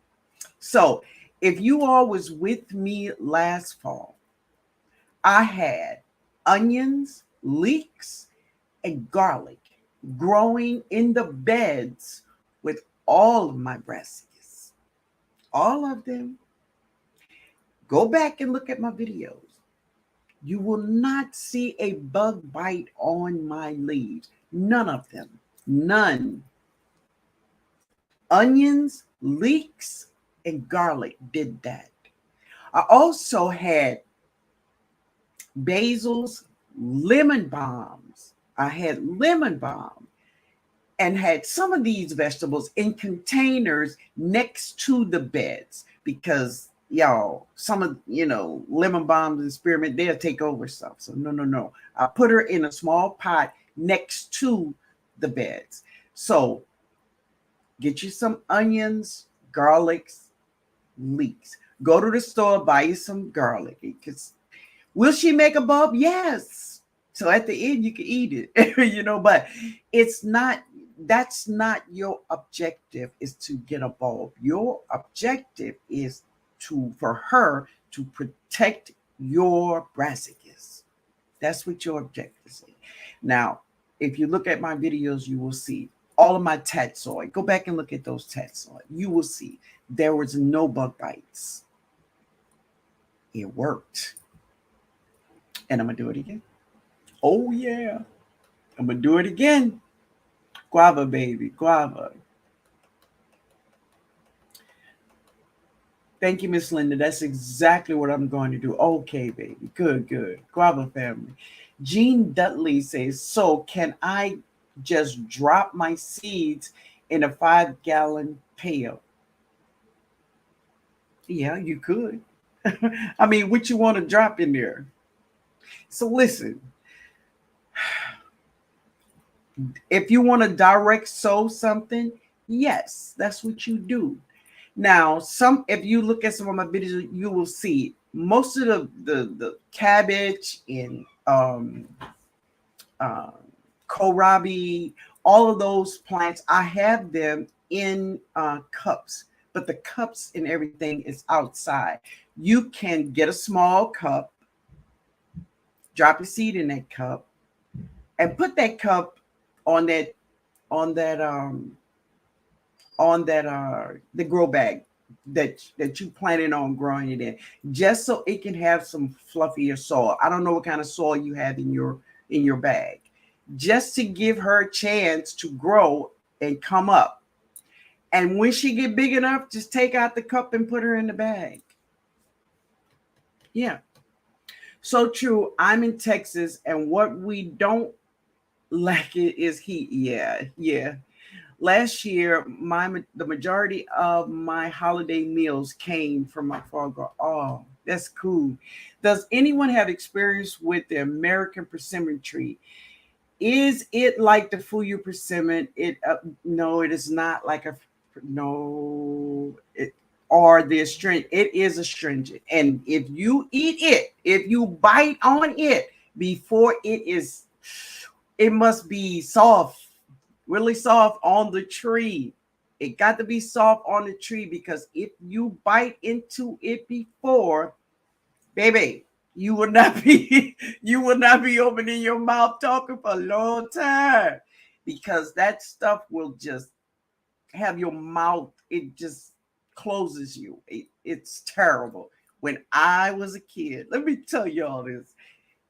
A: So if you all was with me last fall, I had onions, leeks, and garlic growing in the beds with all of my brassicas. All of them. Go back and look at my videos. You will not see a bug bite on my leaves. None of them. None. Onions, leeks, and garlic did that. I also had basils, lemon bombs. I had lemon balm and had some of these vegetables in containers next to the beds because y'all, some of lemon bombs and spearmint, they'll take over stuff. So no. I put her in a small pot next to the beds. So get you some onions, garlics, leeks. Go to the store, buy you some garlic. Because will she make a bulb? Yes. So at the end you can eat it, but it's not. That's not your objective. Is to get a bulb. Your objective is for her to protect your brassicas. That's what your objective is. Now, if you look at my videos, you will see all of my tatsoi. Go back and look at those tatsoi. You will see there was no bug bites. It worked. And I'm going to do it again. Oh, yeah. I'm going to do it again. Guava, baby. Guava. Thank you, Miss Linda. That's exactly what I'm going to do. Okay, baby. Good. Guava family. Jean Dudley says, so can I just drop my seeds in a 5-gallon pail? Yeah, you could. I mean, what you want to drop in there? So listen, if you want to direct sow something, yes, that's what you do. Now, if you look at some of my videos, you will see most of the cabbage and kohlrabi, all of those plants, I have them in cups, but the cups and everything is outside. You can get a small cup, drop your seed in that cup, and put that cup on the grow bag that you planning on growing it in, just so it can have some fluffier soil. I don't know what kind of soil you have in your bag, just to give her a chance to grow and come up. And when she get big enough, just take out the cup and put her in the bag. Yeah. So true. I'm in Texas, and what we don't lack is heat. Yeah. Last year, the majority of my holiday meals came from my fargo. Oh, that's cool. Does anyone have experience with the American persimmon tree? Is it like the Fuyu persimmon? No, it is not like a no. Or the astringent. It is astringent, and if you eat it, if you bite on it before it must be soft, really soft on the tree. It got to be soft on the tree, because if you bite into it before, baby, you will not be opening your mouth talking for a long time, because that stuff will just have your mouth, it just closes you. It's terrible. When I was a kid, let me tell y'all this.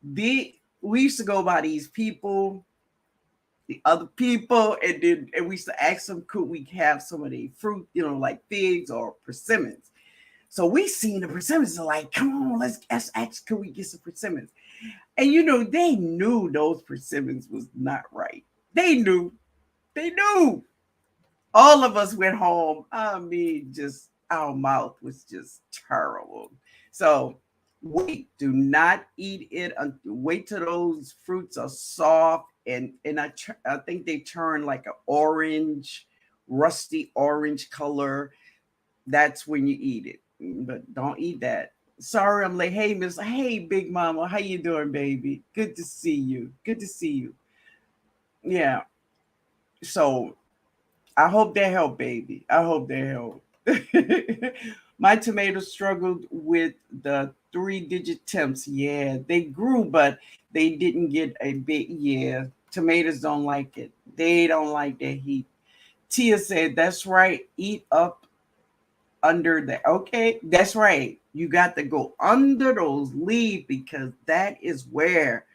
A: We used to go by these people, the other people, and we used to ask them, could we have some of the fruit, like figs or persimmons. So we seen the persimmons, are like, come on, let's ask, could we get some persimmons? And they knew those persimmons was not right. They knew. All of us went home. I mean, just our mouth was just terrible. So do not eat it. Wait till those fruits are soft, and I think they turn like an orange, rusty orange color. That's when you eat it. But don't eat that. Sorry, I'm late. Hey, Big Mama, how you doing, baby? Good to see you. Yeah. So I hope they help, baby. I hope they help. My tomatoes struggled with the 3-digit temps. Yeah, they grew, but they didn't get a big. Yeah, tomatoes don't like it. They don't like that heat. Tia said, "That's right. Eat up under the." Okay, that's right. You got to go under those leaves because that is where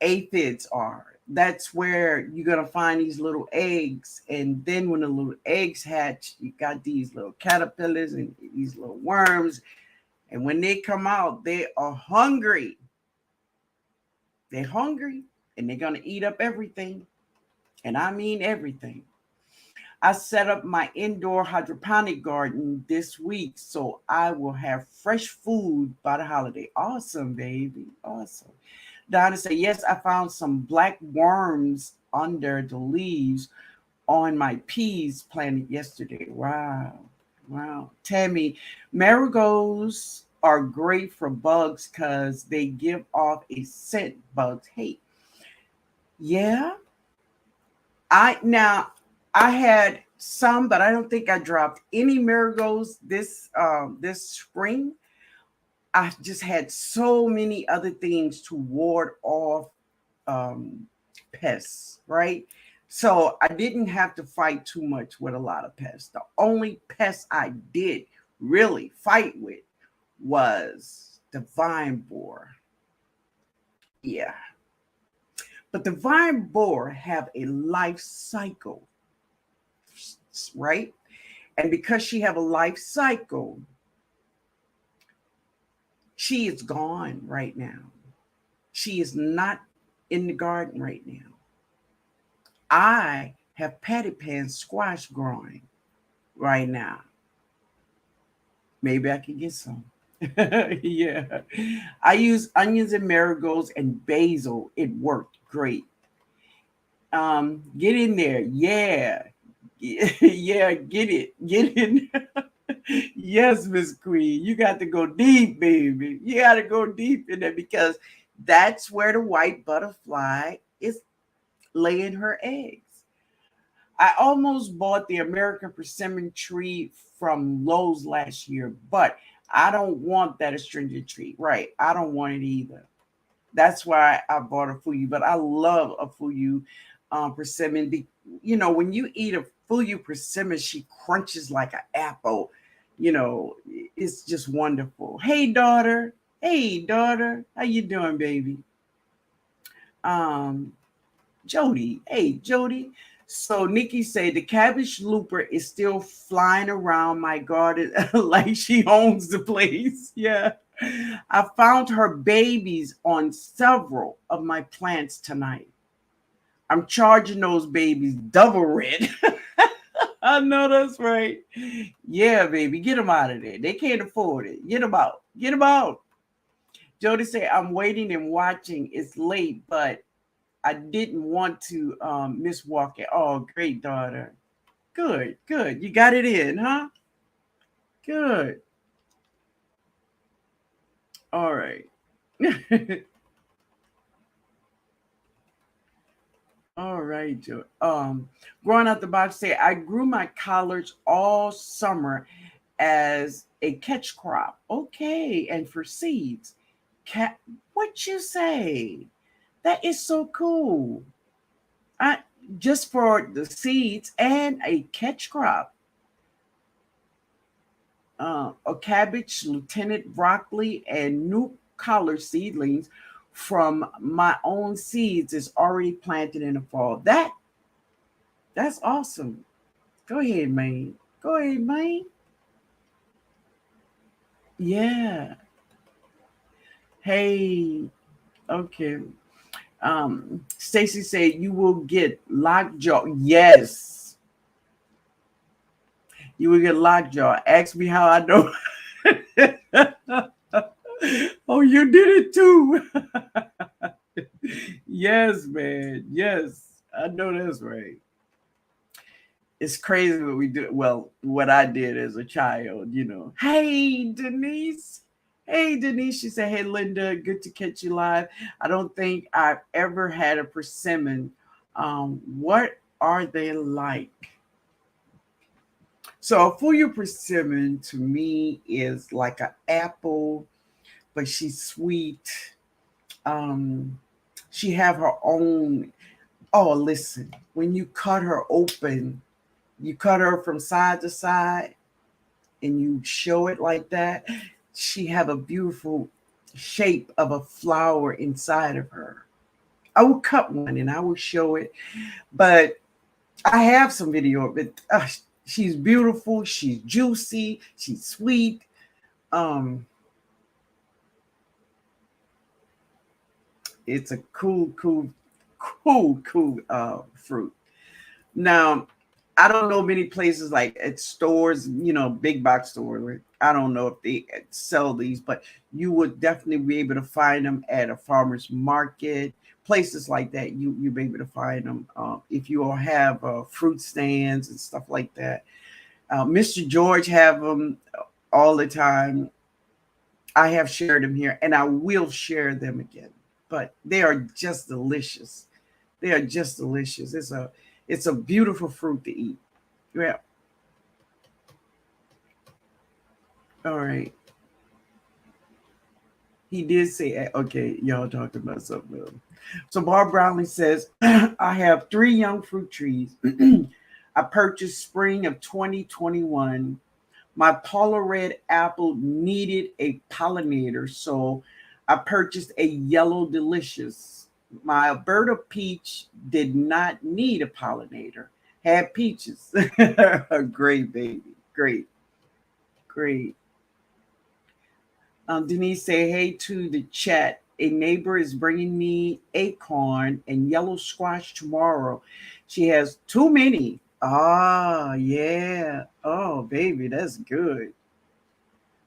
A: aphids are. That's where you're gonna find these little eggs, and then when the little eggs hatch, you got these little caterpillars and these little worms, and when they come out, they are hungry. They're hungry, and they're gonna eat up everything, and I mean everything. I set up my indoor hydroponic garden this week, so I will have fresh food by the holiday. Awesome, baby, awesome. Donna said, yes, I found some black worms under the leaves on my peas planted yesterday. Wow. Wow. Tammy, marigolds are great for bugs because they give off a scent bugs hate. Yeah. I had some, but I don't think I dropped any marigolds this spring. I just had so many other things to ward off um, pests, right? So I didn't have to fight too much with a lot of pests. The only pest I did really fight with was the vine borer. Yeah. But the vine borer have a life cycle, right? And because she have a life cycle, she is gone right now. She is not in the garden right now. I have patty pan squash growing right now. Maybe I can get some. Yeah. I use onions and marigolds and basil. It worked great. Get in there. Yeah. Yeah, get it. Get in. Yes, Miss Queen. You got to go deep, baby. You got to go deep in there because that's where the white butterfly is laying her eggs. I almost bought the American persimmon tree from Lowe's last year, but I don't want that astringent tree. Right. I don't want it either. That's why I bought a fuyu, but I love a fuyu persimmon. When you eat a fuyu persimmon, she crunches like an apple. It's just wonderful. Hey, daughter. Hey, daughter. How you doing, baby? Um, Jody. Hey, Jody. So Nikki said the cabbage looper is still flying around my garden like she owns the place. Yeah. I found her babies on several of my plants tonight. I'm charging those babies double rent. I know that's right. Yeah, baby, get them out of there. They can't afford it. Get them out. Get them out. Jody said, I'm waiting and watching. It's late, but I didn't want to miss walking. Oh, great, daughter. Good, good. You got it in, huh? Good. All right. All right, Joe. Growing out the box, say I grew my collards all summer as a catch crop. Okay, and for seeds. Cat, what you say? That is so cool. I just for the seeds and a catch crop. A cabbage, lieutenant broccoli, and new collard seedlings from my own seeds is already planted in the fall. That's awesome. Go ahead, man. Go ahead, man. Yeah. Hey. Okay. Stacy said you will get lockjaw. Yes. You will get lockjaw. Ask me how I know. Oh, you did it too. Yes, man. Yes. I know that's right. It's crazy what we do. Well, what I did as a child. Hey, Denise. Hey, Denise. She said, hey, Linda, good to catch you live. I don't think I've ever had a persimmon. What are they like? So a full persimmon to me is like an apple, but she's sweet. Um, she have her own. Oh, listen, when you cut her open, you cut her from side to side, and you show it like that. She have a beautiful shape of a flower inside of her. I will cut one and I will show it, but I have some video of it. She's beautiful. She's juicy. She's sweet. Um, it's a cool fruit. Now, I don't know many places like at stores, big box stores. I don't know if they sell these, but you would definitely be able to find them at a farmer's market, places like that. You'll be able to find them if you all have fruit stands and stuff like that. Mr. George have them all the time. I have shared them here, and I will share them again. But they are just delicious. They are just delicious. It's a beautiful fruit to eat. Yeah. All right. He did say, okay, y'all talking about something else. So Bob Brownlee says, I have 3 young fruit trees. I purchased spring of 2021. My Paula Red apple needed a pollinator, so I purchased a yellow delicious. My Alberta peach did not need a pollinator. Had peaches. Great, baby. Great. Great. Denise say, hey to the chat. A neighbor is bringing me acorn and yellow squash tomorrow. She has too many. Ah, yeah. Oh, baby, that's good.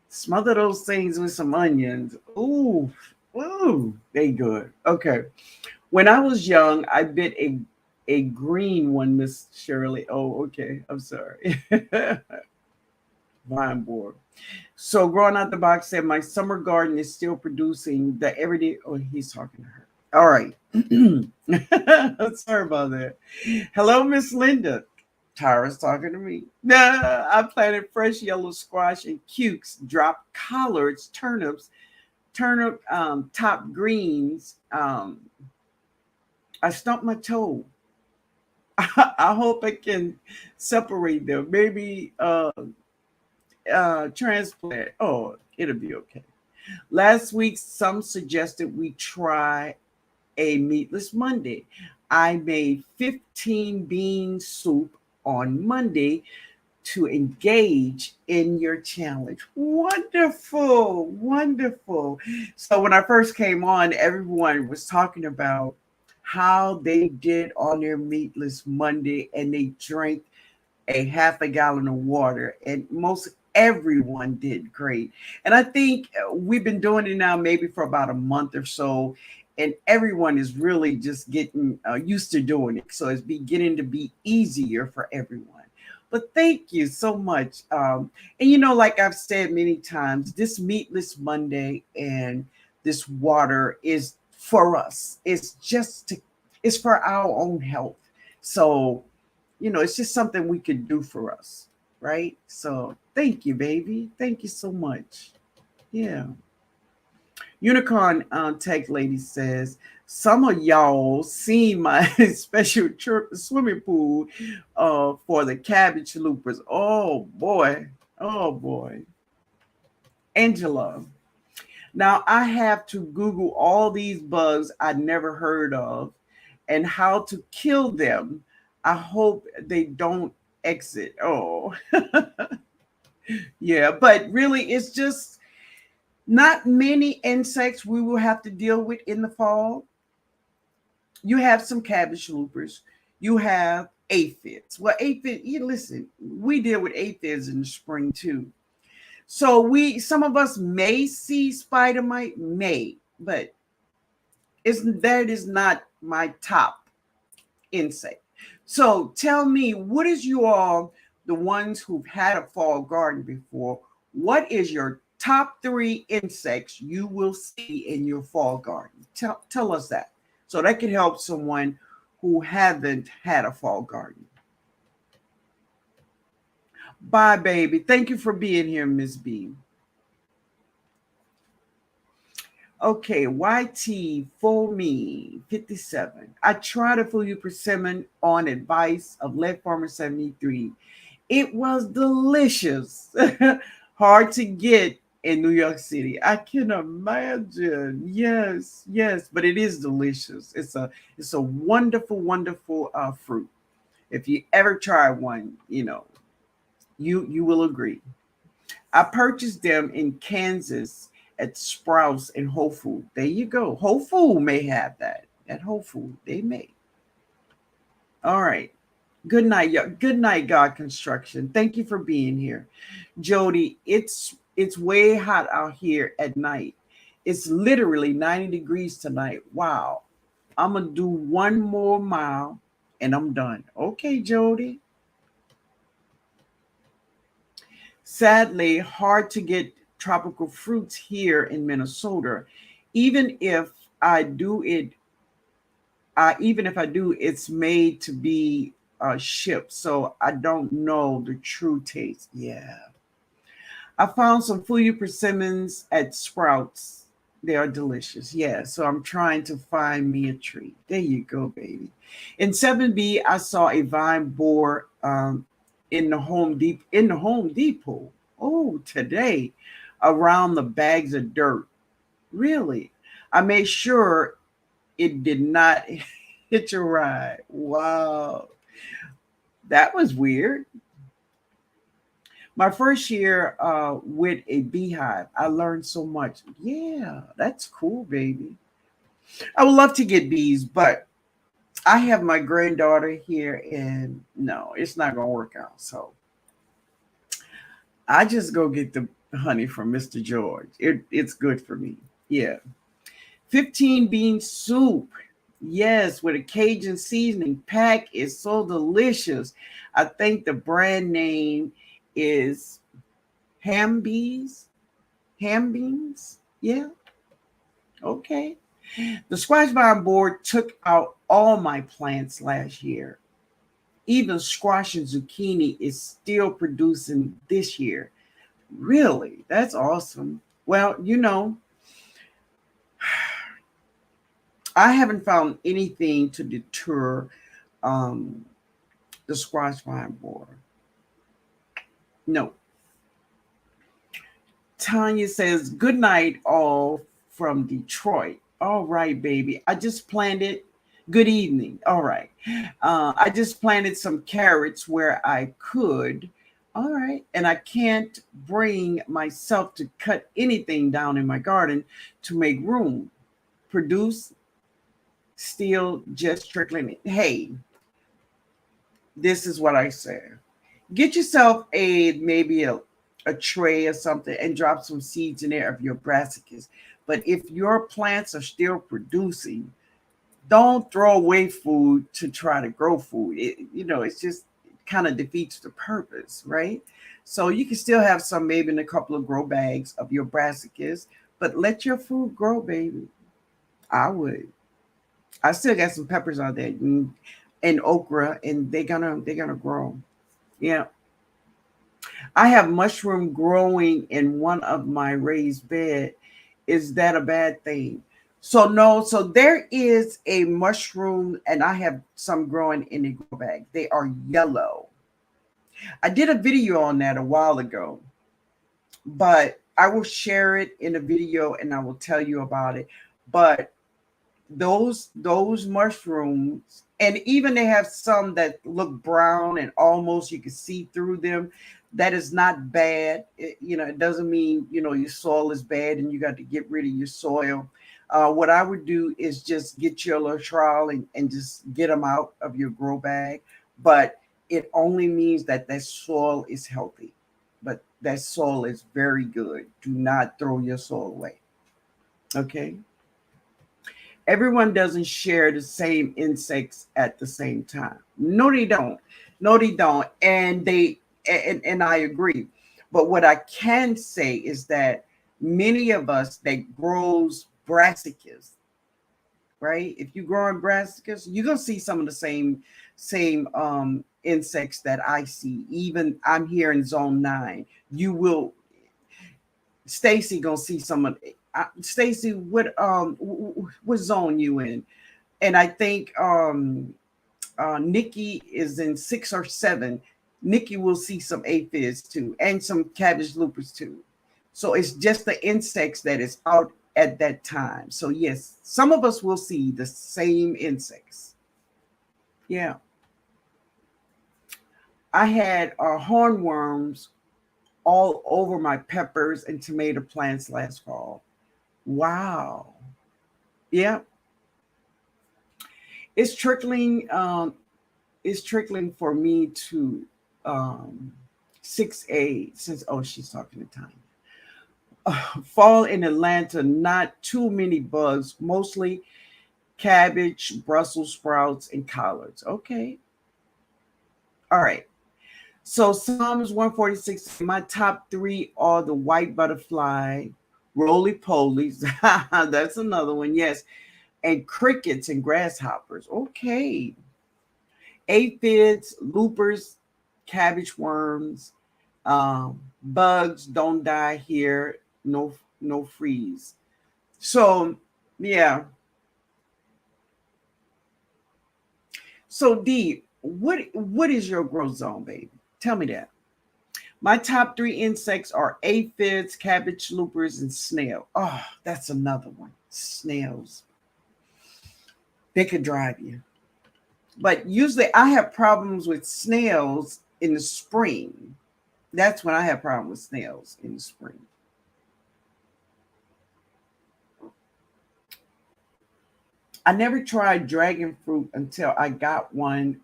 A: Smother those things with some onions. Ooh, ooh, they good. Okay. When I was young, I bit a green one, Miss Shirley. Oh, okay. I'm sorry. Vine board. So growing out the box said my summer garden is still producing the everyday. Oh, he's talking to her. All right. Sorry about that. Hello, Miss Linda. Tara's talking to me. Nah, I planted fresh yellow squash and cukes, dropped collards, turnip top greens. I stumped my toe. I hope I can separate them. Maybe transplant. Oh, it'll be okay. Last week, some suggested we try a Meatless Monday. I made 15 bean soup on Monday to engage in your challenge. Wonderful, wonderful. So when I first came on, everyone was talking about how they did on their Meatless Monday, and they drank a half a gallon of water, and most everyone did great. And I think we've been doing it now maybe for about a month or so, and everyone is really just getting used to doing it, so it's beginning to be easier for everyone. But thank you so much. And like I've said many times, this Meatless Monday and this water is for us. It's for our own health. So it's just something we could do for us, right? So thank you, baby. Thank you so much. Yeah. Unicorn Tech Lady says, some of y'all seen my special trip swimming pool for the cabbage loopers. Oh boy. Oh boy. Angela. Now I have to Google all these bugs I never heard of and how to kill them. I hope they don't exit. Oh, yeah. But really, it's just not many insects we will have to deal with in the fall. You have some cabbage loopers. You have aphids. Well, listen, we deal with aphids in the spring too. So some of us may see spider mite, but that is not my top insect. So tell me, what is the ones who've had a fall garden before, what is your top 3 insects you will see in your fall garden? Tell us that. So that could help someone who haven't had a fall garden. Bye, baby. Thank you for being here, Miss B. Okay, YT for me, 57. I tried a Fuyu persimmon on advice of Lead Farmer 73. It was delicious. Hard to get in New York City. I can imagine. Yes, yes, but it is delicious. It's a wonderful, wonderful fruit. If you ever try one, you will agree. I purchased them in Kansas at Sprouts and Whole Food. There you go. Whole Food may have that. At Whole Food, they may. All right. Good night, y'all. Good night, God Construction. Thank you for being here. Jody, it's way hot out here at night. It's literally 90 degrees tonight. Wow. I'm gonna do one more mile and I'm done. Okay, Jody. Sadly, hard to get tropical fruits here in Minnesota. Even if I do it, even if I do, it's made to be shipped, so I don't know the true taste. Yeah, I found some Fuyu persimmons at Sprouts. They are delicious. Yeah, so I'm trying to find me a treat. There you go, baby. In 7B, I saw a vine borer in the Home Depot. Oh, today, around the bags of dirt. Really? I made sure it did not hitch a ride. Wow. That was weird. My first year with a beehive, I learned so much. Yeah, that's cool, baby. I would love to get bees, but I have my granddaughter here, and no, it's not going to work out. So I just go get the honey from Mr. George. It's good for me. Yeah. 15 bean soup. Yes, with a Cajun seasoning pack is so delicious. I think the brand name is Ham Bees. Ham Beans. Yeah. Okay. The squash vine board took out all my plants last year. Even squash and zucchini is still producing this year. Really? That's awesome. Well, I haven't found anything to deter um, the squash vine borer. No. Tanya says, good night, all from Detroit. All right, baby. I just planted. Good evening. All right. I just planted some carrots where I could. All right. And I can't bring myself to cut anything down in my garden to make room. Produce still just trickling. Hey, this is what I say. Get yourself maybe a tray or something and drop some seeds in there of your brassicas. But if your plants are still producing, don't throw away food to try to grow food. It's just kind of defeats the purpose, right? So you can still have some maybe in a couple of grow bags of your brassicas, but let your food grow, baby. I would. I still got some peppers out there and okra, and they're gonna grow. Yeah. I have mushroom growing in one of my raised bed. Is that a bad thing? So no, so there is a mushroom, and I have some growing in a grow bag. They are yellow. I did a video on that a while ago, but I will share it in a video and I will tell you about it. But those mushrooms, and even they have some that look brown and almost you can see through them. That is not bad. It doesn't mean your soil is bad and you got to get rid of your soil. What I would do is just get your little trowel and just get them out of your grow bag. But it only means that soil is healthy. But that soil is very good. Do not throw your soil away. Okay. Everyone doesn't share the same insects at the same time. No, they don't. No, they don't. And I agree. But what I can say is that many of us that grows brassicas, right? If you grow in brassicas, you're gonna see some of the same insects that I see. Even I'm here in zone 9. You will Stacy gonna see some of Stacy, what zone you in? And I think Nikki is in 6 or 7. Nikki will see some aphids too, and some cabbage loopers too. So it's just the insects that is out at that time. So yes, some of us will see the same insects. Yeah, I had hornworms all over my peppers and tomato plants last fall. Wow. Yeah, it's trickling. It's trickling for me to um 6A since she's talking to time. Fall in Atlanta, not too many bugs, mostly cabbage, Brussels sprouts, and collards. Okay. All right. So Psalms 146, my top 3 are the white butterfly, roly polies. That's another one, yes. And crickets and grasshoppers. Okay. Aphids, loopers, cabbage worms, bugs don't die here. No freeze. So yeah. So D, what is your growth zone, baby? Tell me that. My top 3 insects are aphids, cabbage loopers, and snail. Oh, that's another one. Snails. They could drive you. But usually I have problems with snails in the spring. That's when I have problems with snails in the spring. I never tried dragon fruit until I got one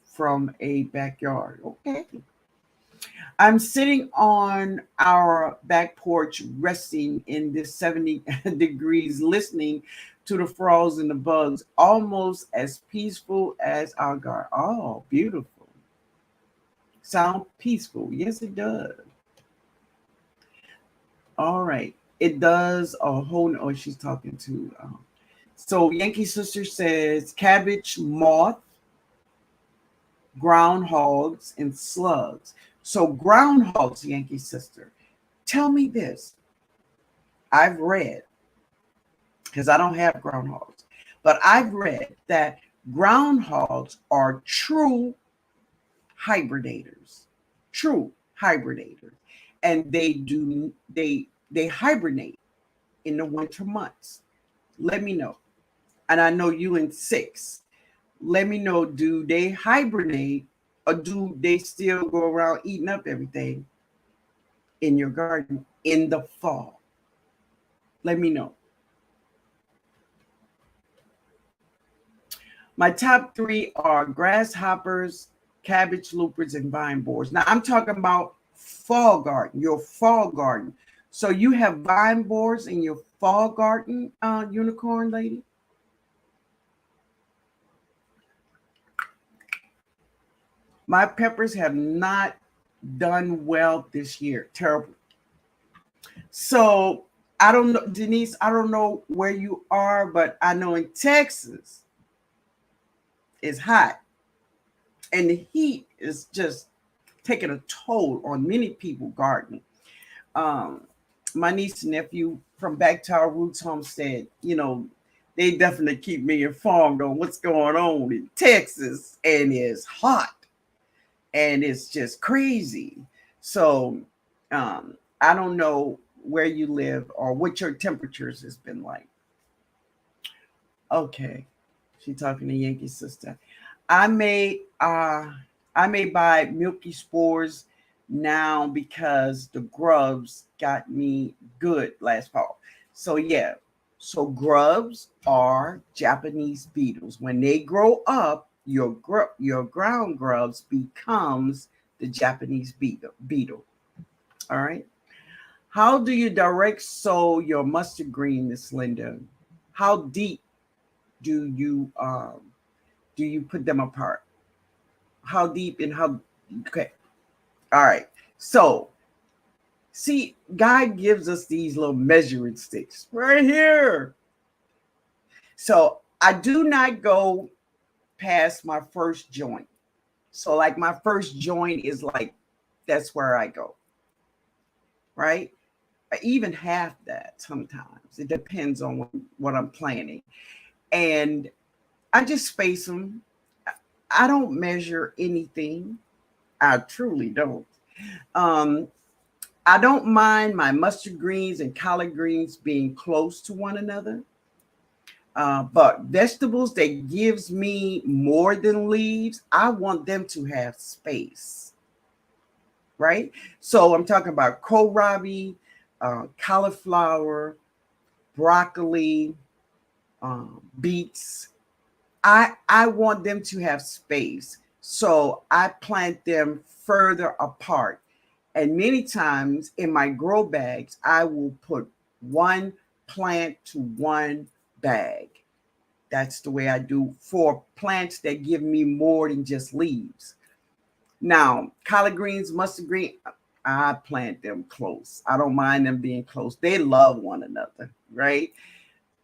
A: from a backyard. Okay. I'm sitting on our back porch, resting in this 70 degrees, listening to the frogs and the bugs, almost as peaceful as our garden. Oh, beautiful. Sound peaceful. Yes, it does. All right. It does a whole, oh, she's talking to, so Yankee Sister says cabbage, moth, groundhogs, and slugs. So groundhogs, Yankee Sister, tell me this. I've read, because I don't have groundhogs, but I've read that groundhogs are true hibernators. True hibernator, and they hibernate in the winter months. Let me know. And I know you in 6. Let me know, do they hibernate or do they still go around eating up everything in your garden in the fall? Let me know. My top 3 are grasshoppers, cabbage loopers, and vine borers. Now I'm talking about fall garden, your fall garden. So you have vine borers in your fall garden, unicorn lady? My peppers have not done well this year. Terrible. So I don't know, Denise, I don't know where you are, but I know in Texas it's hot. And the heat is just taking a toll on many people gardening. Um, my niece and nephew from Back to Our Roots Homestead, they definitely keep me informed on what's going on in Texas, and it's hot and it's just crazy. So I don't know where you live or what your temperatures has been like. Okay, she talking to Yankee Sister. I may uh I may buy milky spores now because the grubs got me good last fall. So yeah, so grubs are Japanese beetles. When they grow up, your ground grubs becomes the Japanese beetle. All right. How do you direct sow your mustard green, Miss Linda? How deep do you put them apart? How deep and how okay. All right. So see, God gives us these little measuring sticks right here. So I do not go past my first joint. So like my first joint is like that's where I go, right? Even half that sometimes. It depends on what I'm planning. And I just space them. I don't measure anything. I truly don't. Um, I don't mind my mustard greens and collard greens being close to one another. But vegetables that gives me more than leaves, I want them to have space, right? So I'm talking about kohlrabi, cauliflower, broccoli, beets. I want them to have space, so I plant them further apart. And many times in my grow bags, I will put one plant to one bag. That's the way I do for plants that give me more than just leaves. Now, collard greens, mustard green, I plant them close. I don't mind them being close. They love one another, right?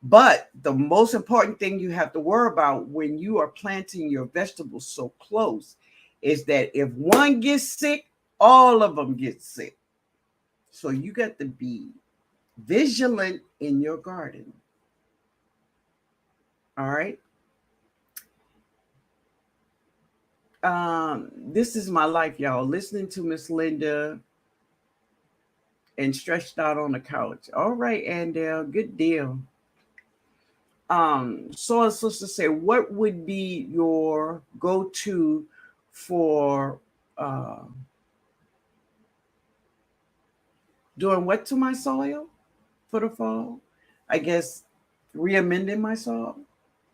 A: But the most important thing you have to worry about when you are planting your vegetables so close is that if one gets sick, all of them get sick. So you got to be vigilant in your garden. All right. This is my life, y'all. Listening to Miss Linda and stretched out on the couch. All right, Andel, good deal. So I was supposed to say, what would be your go-to for doing what to my soil for the fall? I guess re-amending my soil.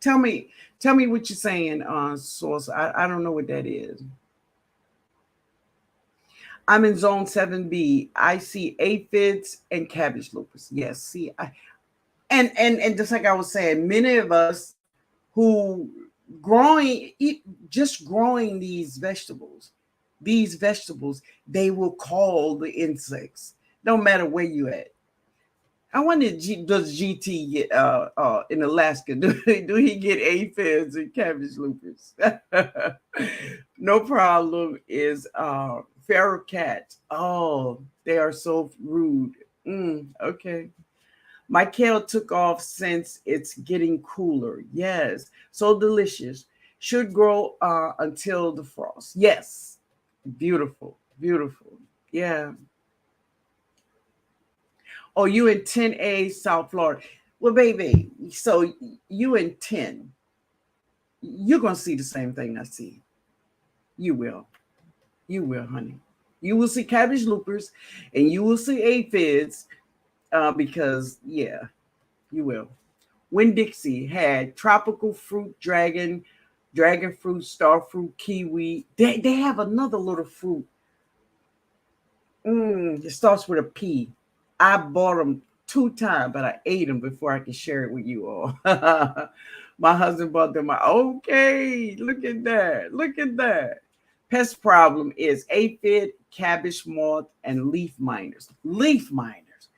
A: Tell me, tell me what you're saying, source. I don't know what that is. I'm in zone 7B. I see aphids and cabbage lupus. Yes, see, and just like I was saying, many of us who growing eat, just growing these vegetables, they will call the insects. No matter where you at. I wonder, does GT get in Alaska? Do he get aphids and cabbage lupus? No problem. Is feral cats? Oh, they are so rude. Okay. My kale took off since it's getting cooler. Yes, so delicious. Should grow until the frost. Yes, beautiful, beautiful. Yeah. Oh, you in 10A South Florida. Well, baby, so you in 10. You're going to see the same thing I see. You will. You will, honey. You will see cabbage loopers and you will see aphids because, yeah, you will. When Dixie had tropical fruit dragon fruit, star fruit, kiwi. They have another little fruit. It starts with a P. I bought them 2 times, but I ate them before I could share it with you all. My husband bought them. Okay, look at that. Look at that. Pest problem is aphid, cabbage moth, and leaf miners. Leaf miners.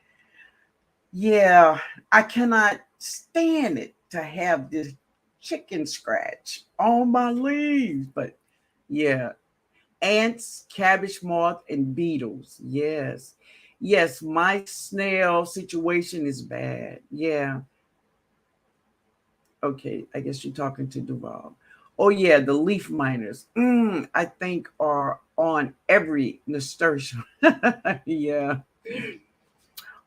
A: Yeah, I cannot stand it to have this chicken scratch on my leaves. But yeah, ants, cabbage moth, and beetles. Yes. Yes, my snail situation is bad. Yeah. Okay, I guess you're talking to Duval. Oh yeah, the leaf miners. I think are on every nasturtium. Yeah.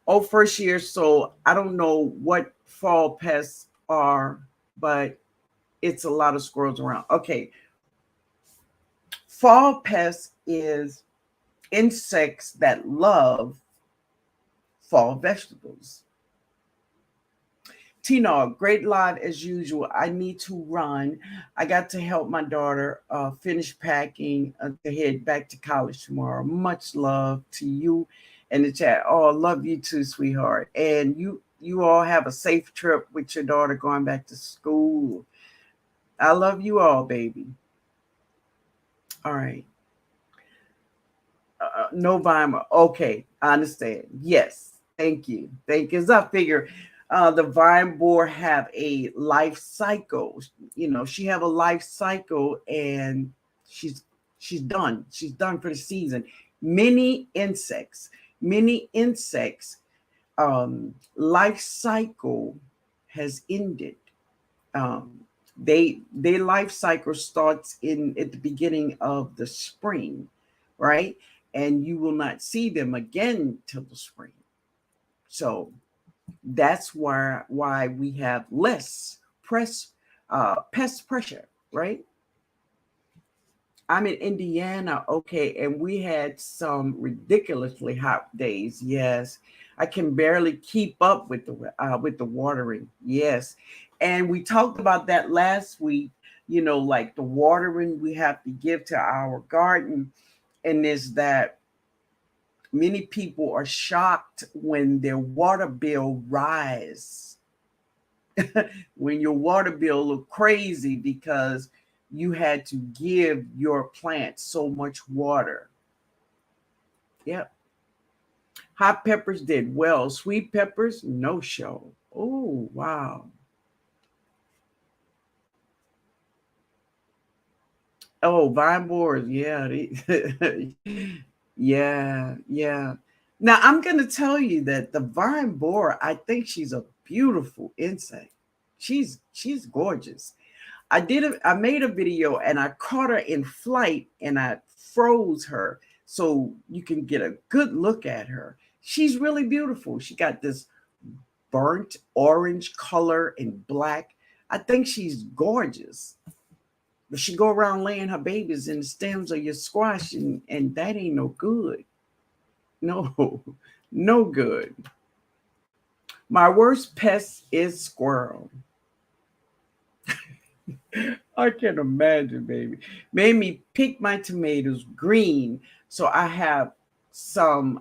A: Oh, first year, so I don't know what fall pests are, but it's a lot of squirrels around. Okay, fall pest is insects that love fall vegetables. TNOG, great live as usual. I need to run. I got to help my daughter finish packing to head back to college tomorrow. Much love to you in the chat. Oh, love you too, sweetheart. And you all have a safe trip with your daughter going back to school. I love you all, baby. All right. No Weimar. Okay, I understand. Yes, thank you. Thank you. As I figure, The vine borer have a life cycle. You know, she have a life cycle, and she's she's done. She's done for the season. Many insects, many insects, life cycle has ended. Um, their life cycle starts in at the beginning of the spring, right? And you will not see them again till the spring. So that's why we have less pest pressure, right? I'm in Indiana, okay, and we had some ridiculously hot days. Yes, I can barely keep up with the watering. Yes, and we talked about that last week. You know, like the watering we have to give to our garden, and is that many people are shocked when their water bill rise. When your water bill look crazy because you had to give your plant so much water. Yep. Hot peppers did well. Sweet peppers, no show. Oh, wow. Oh, vine borers, yeah. Yeah, yeah. Now I'm gonna tell you that the vine borer, I think she's a beautiful insect. She's gorgeous. I made a video and I caught her in flight and I froze her so you can get a good look at her. She's really beautiful. She got this burnt orange color and black. I think she's gorgeous. But she go around laying her babies in the stems of your squash, and that ain't no good. No, no good. My worst pest is squirrel. I can imagine, baby. Made me pick my tomatoes green. So I have some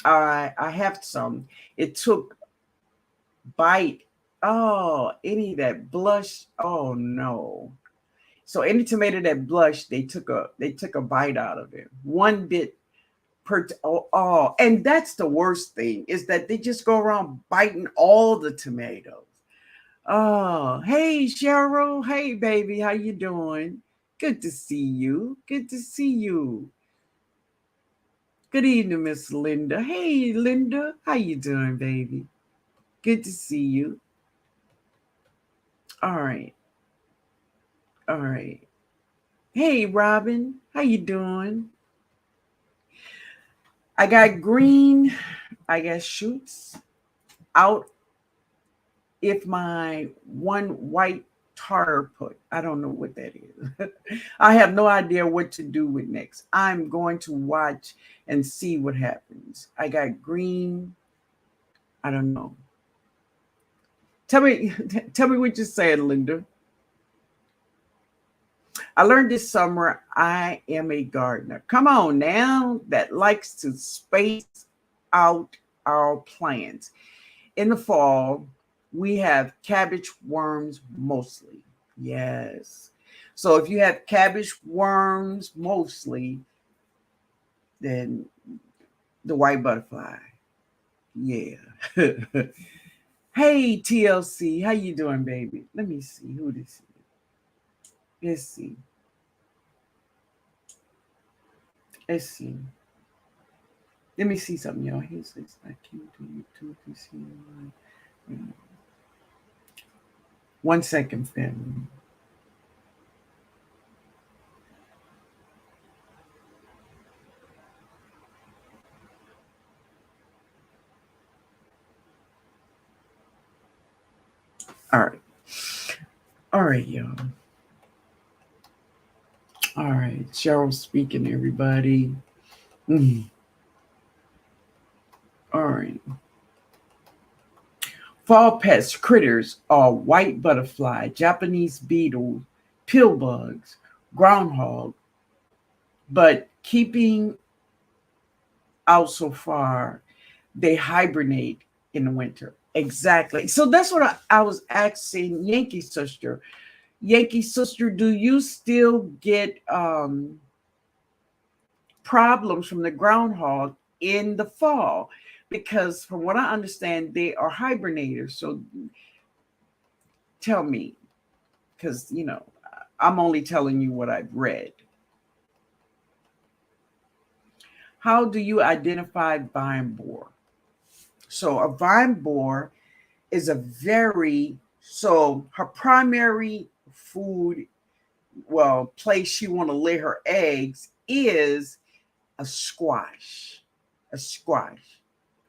A: I have some. It took bite. Oh, any that blush. Oh no. So any tomato that blushed, they took a bite out of it. One bit per and that's the worst thing is that they just go around biting all the tomatoes. Oh, hey Cheryl. Hey baby, how you doing? Good to see you. Good to see you. Good evening, Miss Linda. Hey Linda, how you doing, baby? Good to see you. All right. All right. Hey Robin, how you doing? I got green, I guess shoots out if my one white tar put. I don't know what that is. I have no idea what to do with next. I'm going to watch and see what happens. I got green. I don't know. Tell me, tell me what you said, Linda. I learned this summer I am a gardener. Come on now, that likes to space out our plants. In the fall, we have cabbage worms mostly. Yes. So if you have cabbage worms mostly, then the white butterfly. Yeah. Hey TLC, how you doing, baby? Let me see who this is. Let's see. Let's see. Let me see something, y'all. He says, I came to YouTube to see my. 1 second, family. All right. All right, y'all. All right. Cheryl speaking, everybody. Mm. All right. Fall pest critters are white butterfly, Japanese beetle, pill bugs, groundhog, but keeping out so far, they hibernate in the winter. Exactly. So that's what I was asking Yankee Sister. Yankee Sister, do you still get problems from the groundhog in the fall? because from what I understand, they are hibernators. So tell me, because I'm only telling you what I've read. How do you identify vine borer? So a vine borer is a very so her primary food, well, place she want to lay her eggs is a squash. A squash.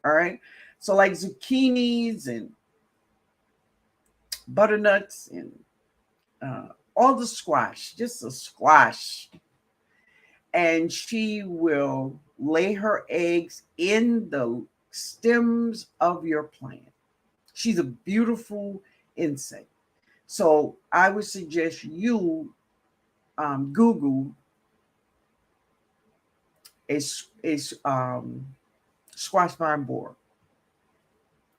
A: All right. So like zucchinis and butternuts and all the squash, just a squash. And she will lay her eggs in the stems of your plant. She's a beautiful insect. So I would suggest you Google a squash vine borer.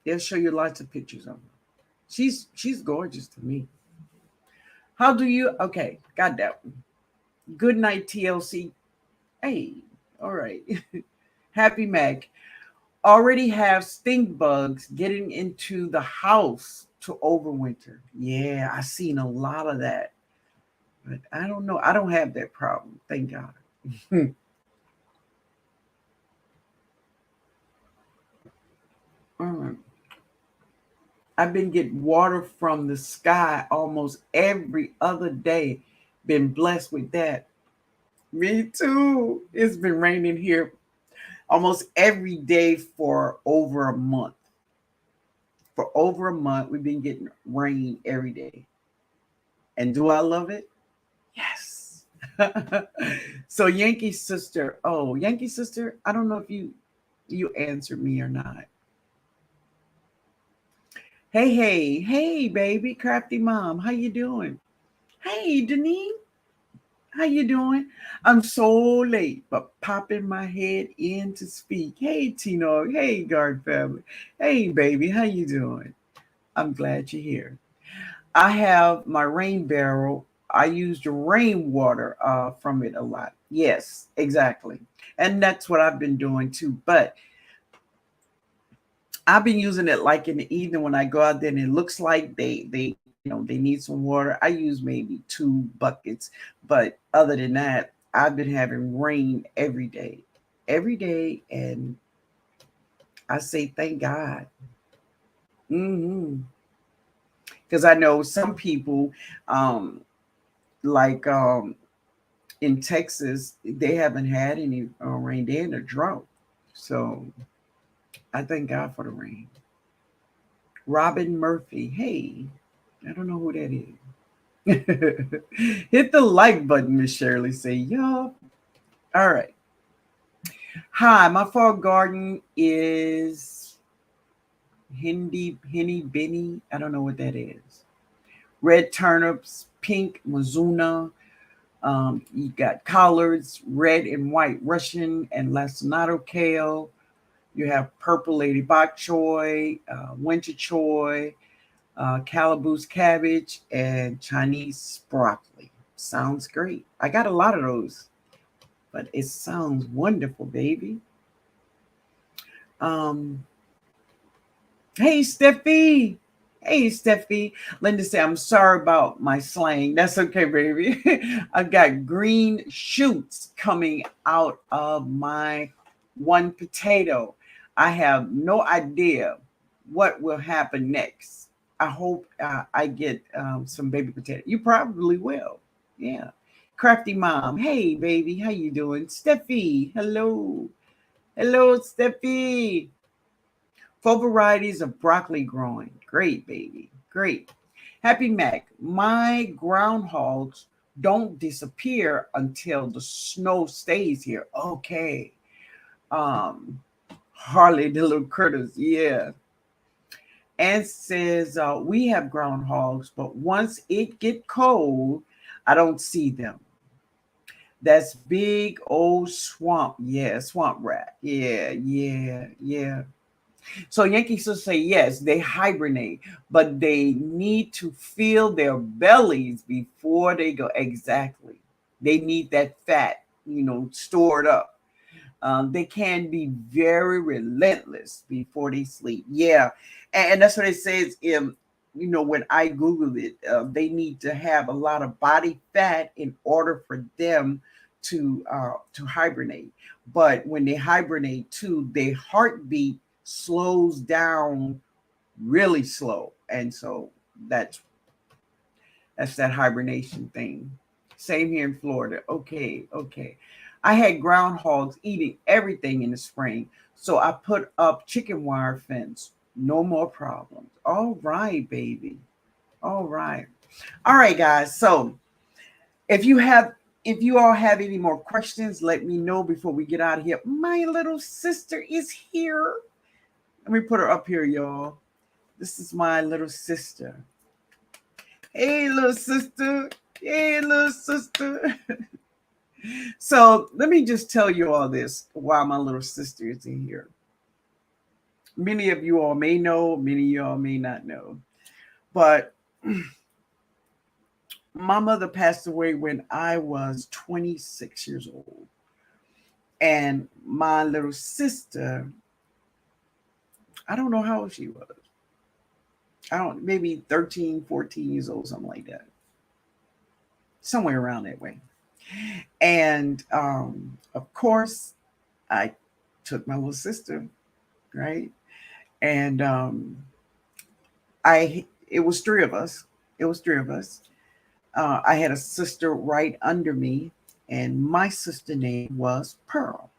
A: They'll show you lots of pictures of her. She's gorgeous to me. How do you? Okay, got that one. Good night, TLC. Hey, all right. Happy Mac. Already have stink bugs getting into the house to overwinter. Yeah, I seen a lot of that. But I don't know. I don't have that problem. Thank God. All right. I've been getting water from the sky almost every other day. Been blessed with that. Me too. It's been raining here almost every day for over a month. For over a month, we've been getting rain every day. And do I love it? Yes. So Yankee sister, oh, Yankee sister, I don't know if you answered me or not. Hey, baby, crafty mom, how you doing? Hey, Denise, how you doing? I'm so late, but popping my head in to speak. Hey, TNOG, hey, Guard family. Hey, baby, how you doing? I'm glad you're here. I have my rain barrel. I use the rainwater from it a lot. Yes, exactly. And that's what I've been doing too. But I've been using it like in the evening when I go out there and it looks like they need some water. I use maybe 2 buckets, but other than that, I've been having rain every day, and I say thank God. Because I know some people, um, like in Texas, they haven't had any rain. They're in a drought, so I thank God for the rain. Robin Murphy, hey, I don't know who that is. Hit the like button, Miss Shirley. Say, y'all. All right. Hi, my fall garden is Henny Benny. I don't know what that is. Red turnips, pink Mizuna. You got collards, red and white Russian and lacinato kale. You have purple lady bok choy, winter choy, calaboose cabbage, and Chinese broccoli. Sounds great. I got a lot of those, but it sounds wonderful, baby. Um, hey, Steffi. Hey, Steffi. Linda say, I'm sorry about my slang. That's okay, baby. I've got green shoots coming out of my one potato. I have no idea what will happen next. I hope I get some baby potato. You probably will. Yeah. Crafty mom. Hey, baby. How you doing? Steffi. Hello. Hello, Steffi. 4 varieties of broccoli growing. Great, baby. Great. Happy Mac. My groundhogs don't disappear until the snow stays here. Okay. Um, Harley, the little critters. Yeah. And says we have groundhogs, but once it get cold, I don't see them. That's big old swamp. Yeah, swamp rat. Yeah. So Yankees will say yes, they hibernate, but they need to feel their bellies before they go. Exactly. They need that fat, stored up. They can be very relentless before they sleep. Yeah, and that's what it says. When I Googled it, they need to have a lot of body fat in order for them to hibernate. But when they hibernate too, their heartbeat slows down really slow, and so that's that hibernation thing. Same here in Florida. Okay, okay. I had groundhogs eating everything in the spring, so I put up chicken wire fence. No more problems. All right, baby. All right. All right, guys. So if you all have any more questions, let me know before we get out of here. My little sister is here. Let me put her up here, y'all. This is my little sister. Hey, little sister. Hey, little sister. So let me just tell you all this while my little sister is in here. Many of you all may know, many of y'all may not know. But my mother passed away when I was 26 years old. And my little sister, I don't know how old she was. Maybe 13, 14 years old, something like that. Somewhere around that way. And of course, I took my little sister, right? And it was three of us. It was three of us. I had a sister right under me, and my sister name was Pearl.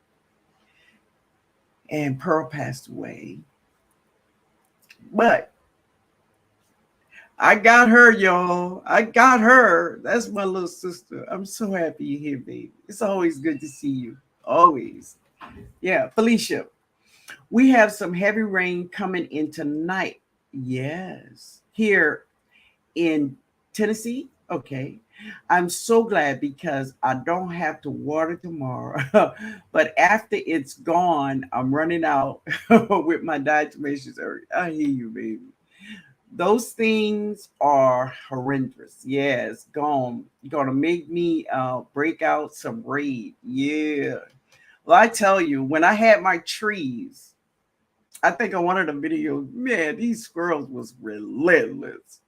A: And Pearl passed away. But I got her, y'all. I got her. That's my little sister. I'm so happy you're here, baby. It's always good to see you. Always. Yeah, Felicia. We have some heavy rain coming in tonight. Yes. Here in Tennessee. Okay. I'm so glad because I don't have to water tomorrow. But after it's gone, I'm running out with my diatomaceous earth. I hear you, baby. Those things are horrendous. Yes, gonna make me break out some raid. Yeah. Well, I tell you, when I had my trees, I think on one of the videos, man, these squirrels was relentless.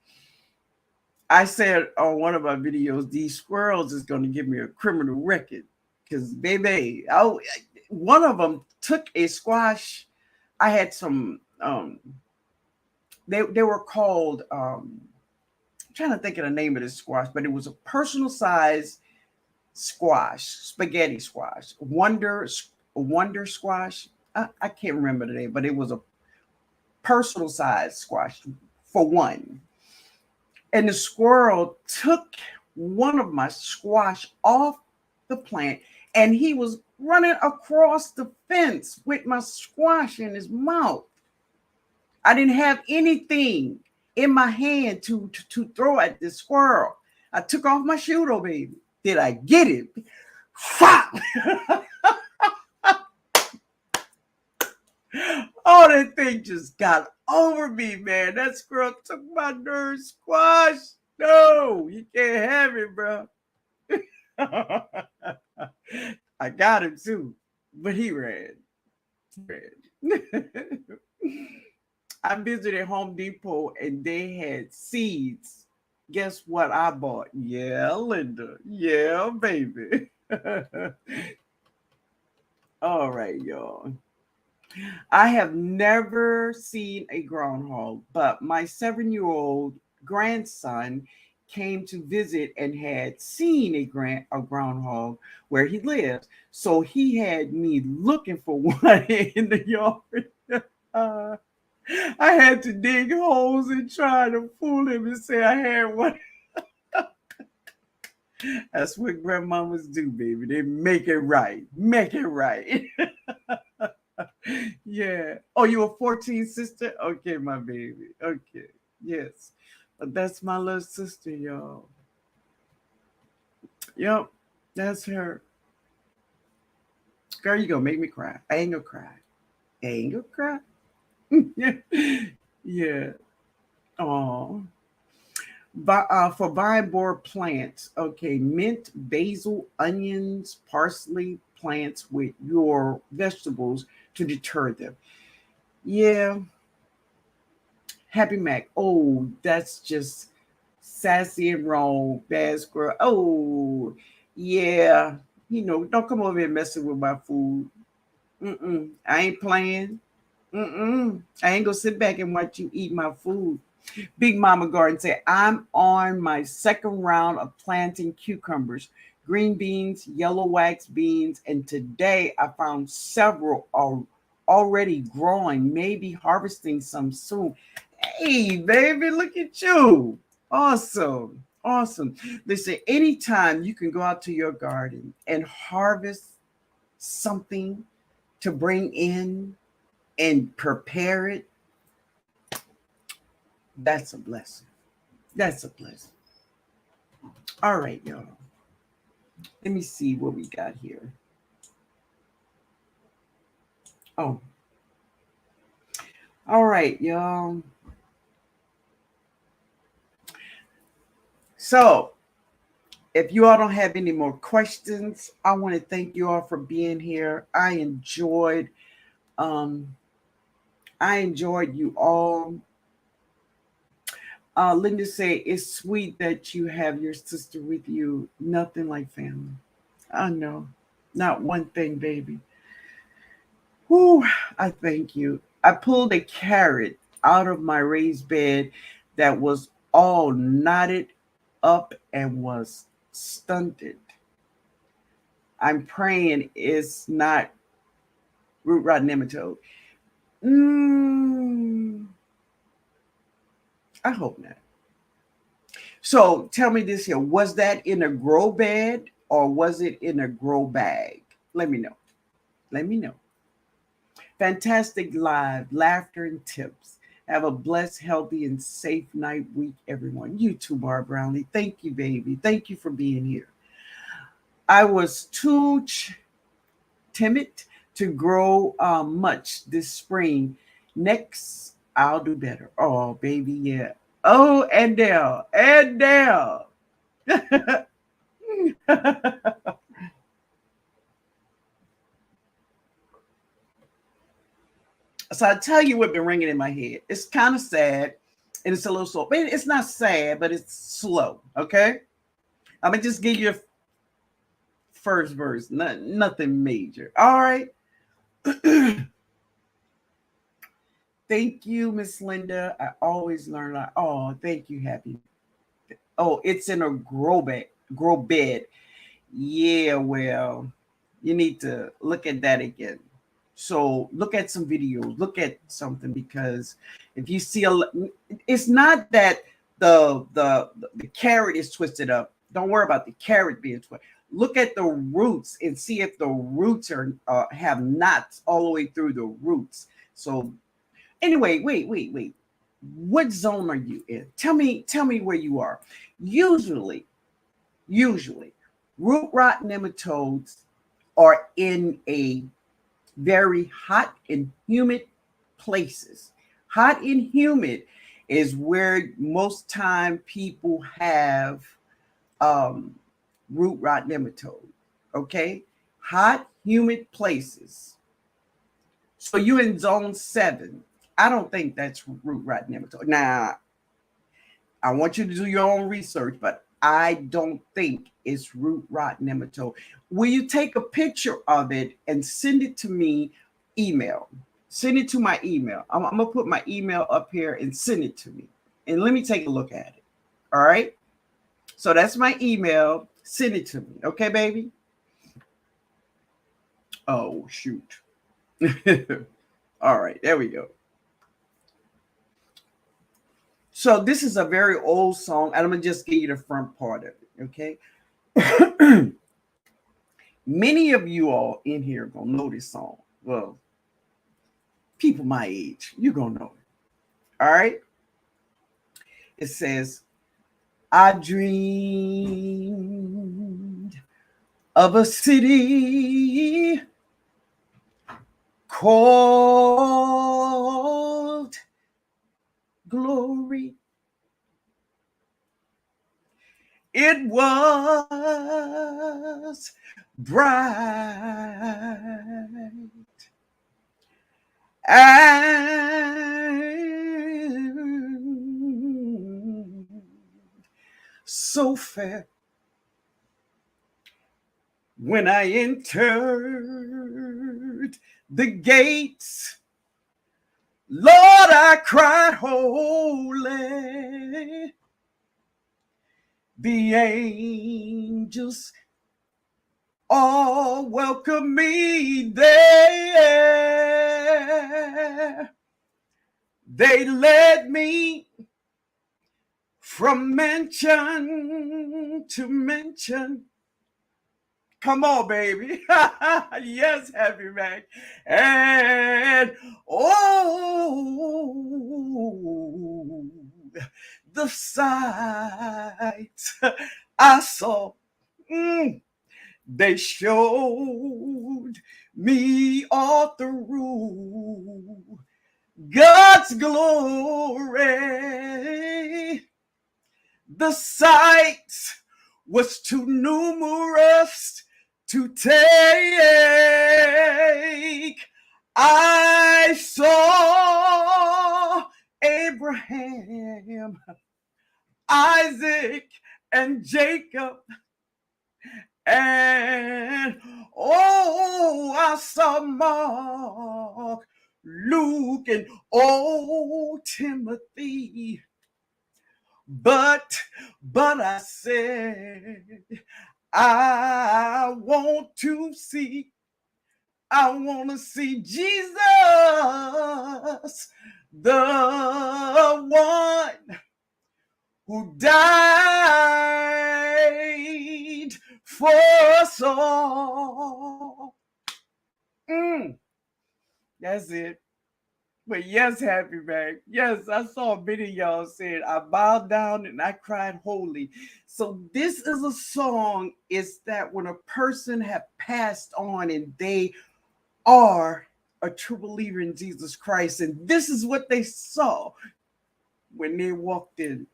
A: I said on one of my videos, these squirrels is going to give me a criminal record because, baby, one of them took a squash. I had some, they were called, I'm trying to think of the name of this squash, but it was a personal size squash, spaghetti squash, wonder squash. I can't remember the name, but it was a personal size squash for one. And the squirrel took one of my squash off the plant, and he was running across the fence with my squash in his mouth. I didn't have anything in my hand to throw at this squirrel. I took off my shoe, though, baby. Did I get it? Fuck! Oh, that thing just got over me, man. That squirrel took my nerd squash. No, you can't have it, bro. I got him too, but he ran. I visited Home Depot and they had seeds. Guess what I bought? Yeah, Linda. Yeah, baby. All right, y'all. I have never seen a groundhog, but my 7-year-old grandson came to visit and had seen a groundhog where he lives. So he had me looking for one in the yard. Uh, I had to dig holes and try to fool him and say I had one. That's what grandmamas do, baby. They make it right. Make it right. Yeah. Oh, you a 14 sister? Okay, my baby. Okay. Yes. But that's my little sister, y'all. Yep. That's her. Girl, you gonna make me cry. I ain't gonna cry. I ain't gonna cry. Yeah. Oh. For vine board plants, okay, mint, basil, onions, parsley, plants with your vegetables to deter them. Yeah, Happy Mac. Oh, that's just sassy and wrong. Bad squirrel. Oh, yeah. Don't come over here messing with my food. I ain't playing. I ain't gonna sit back and watch you eat my food. Big Mama Garden said, I'm on my second round of planting cucumbers, green beans, yellow wax beans, and today I found several already growing, maybe harvesting some soon. Hey, baby, look at you. Awesome. Awesome. Listen, anytime you can go out to your garden and harvest something to bring in and prepare it, that's a blessing. That's a blessing. All right, y'all. Let me see what we got here. Oh, all right, y'all. So, if you all don't have any more questions, I want to thank you all for being here. Um, I enjoyed you all. Linda said, it's sweet that you have your sister with you. Nothing like family. I know. Not one thing, baby. Whew, I thank you. I pulled a carrot out of my raised bed that was all knotted up and was stunted. I'm praying it's not root rot nematode. I hope not. So tell me this here. Was that in a grow bed or was it in a grow bag? Let me know. Let me know. Fantastic live, laughter and tips. Have a blessed, healthy, and safe night week, everyone. You too, Barb Brownlee. Thank you, baby. Thank you for being here. I was too timid to grow much this spring. Next, I'll do better. Oh, baby, yeah. Oh, and Dell. So I tell you what been ringing in my head. It's kind of sad and it's a little slow. It's not sad, but it's slow. Okay. I'm gonna just give you a first verse, nothing major. All right. Thank you, Miss Linda. I always learn. Oh, thank you, Happy. Oh, it's in a grow bed. Yeah, well, you need to look at that again. So look at some videos, look at something, because if you see it's not that the carrot is twisted up. Don't worry about the carrot being twisted. Look at the roots and see if the roots are have knots all the way through the roots. So anyway, wait. What zone are you in? Tell me where you are. Usually, root rot nematodes are in a very hot and humid places. Hot and humid is where most time people have root rot nematode. Okay, hot, humid places. So you in zone 7. I don't think that's root rot nematode. Now, I want you to do your own research, but I don't think it's root rot nematode. Will you take a picture of it and send it to me? Email. Send it to my email. I'm gonna put my email up here and send it to me. And let me take a look at it. All right. So that's my email. Send it to me. Okay, baby? Oh, shoot. All right, there we go. So this is a very old song, and I'm gonna just give you the front part of it, okay? Many of you all in here are gonna know this song. Well, people my age, you're gonna know it. All right. It says, I dreamed of a city called glory. It was bright and so fair when I entered the gates. Lord, I cried, holy. The angels all welcome me there. They led me from mansion to mansion. Come on, baby. Yes, Happy Mac. And oh, the sights I saw. They showed me all through God's glory. The sights was too numerous to take. I saw Abraham, Isaac, and Jacob. And oh, I saw Mark, Luke, and old Timothy. But I said, I want to see Jesus, the one who died for us all. That's it. But yes, Happy Mac. Yes, I saw many of y'all said, I bowed down and I cried holy. So this is a song, is that when a person have passed on and they are a true believer in Jesus Christ, and this is what they saw when they walked in.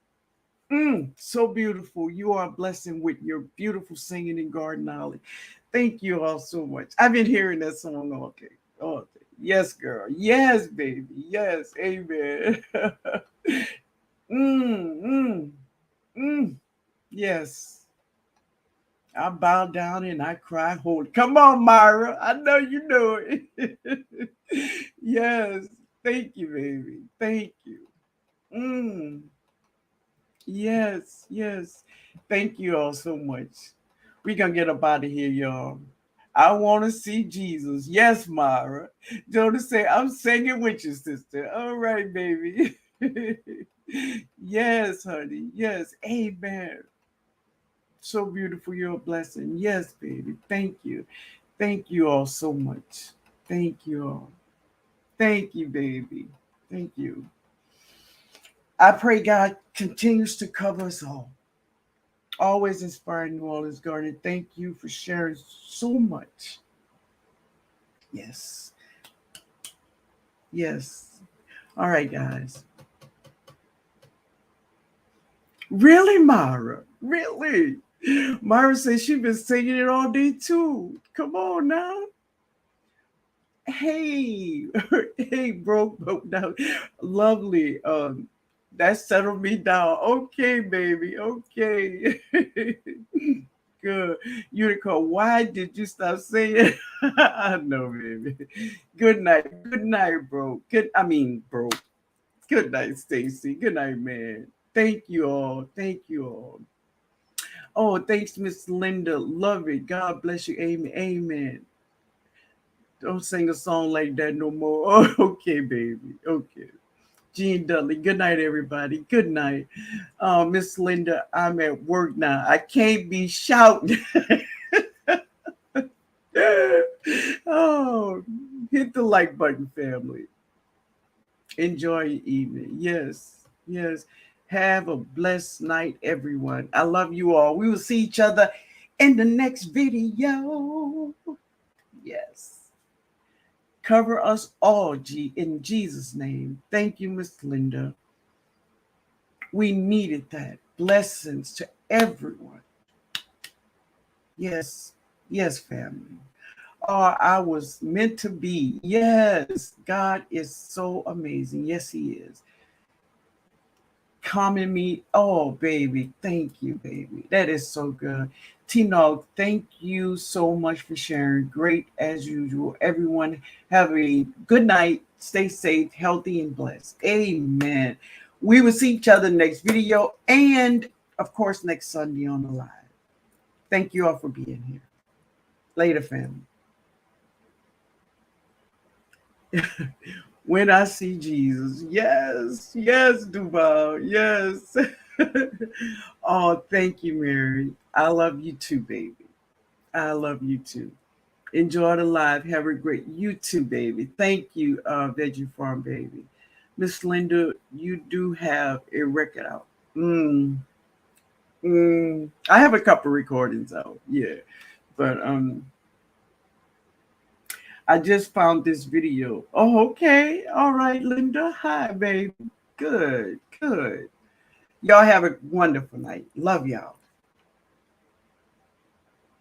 A: So beautiful. You are a blessing with your beautiful singing and garden knowledge. Thank you all so much. I've been hearing that song all day. All day. Yes, girl. Yes, baby. Yes. Amen. Yes. I bow down and I cry holy. Come on, Myra. I know you know it. Yes. Thank you, baby. Thank you. Yes, yes. Thank you all so much. We're going to get up out of here, y'all. I want to see Jesus. Yes, Myra. Jonah say, I'm singing with you, sister. All right, baby. Yes, honey. Yes. Amen. So beautiful. You're a blessing. Yes, baby. Thank you. Thank you all so much. Thank you all. Thank you, baby. Thank you. I pray God continues to cover us all. Always inspiring New Orleans Garden. Thank you for sharing so much. Yes. Yes. All right, guys. Really, Myra? Really? Myra says she's been singing it all day too. Come on now. Hey, hey, broke down. Lovely. That settled me down. Okay, baby. Okay. Good. Unicorn, why did you stop saying? I know, baby. Good night. Good night, bro. Bro. Good night, Stacy. Good night, man. Thank you all. Thank you all. Oh, thanks, Miss Linda. Love it. God bless you. Amen. Amen. Don't sing a song like that no more. Oh, okay, baby. Okay. Jean Dudley. Good night, everybody. Good night. Miss Linda, I'm at work now. I can't be shouting. Oh, hit the like button, family. Enjoy your evening. Yes, yes. Have a blessed night, everyone. I love you all. We will see each other in the next video. Yes. Cover us all, in Jesus' name. Thank you, Miss Linda. We needed that. Blessings to everyone. Yes, yes, family. Oh, I was meant to be. Yes, God is so amazing. Yes, He is. Calming me. Oh, baby. Thank you, baby. That is so good. TNOG, thank you so much for sharing. Great as usual. Everyone, have a good night. Stay safe, healthy, and blessed. Amen. We will see each other next video and, of course, next Sunday on the live. Thank you all for being here. Later, family. When I see Jesus. Yes, yes, Duval. Yes. Oh, thank you, Mary. I love you too, baby. I love you too. Enjoy the live. Have a great you too, baby. Thank you, Veggie Farm baby. Miss Linda, you do have a record out. I have a couple recordings out, yeah. But I just found this video. Oh, okay. All right, Linda. Hi, baby. Good, good. Y'all have a wonderful night. Love y'all.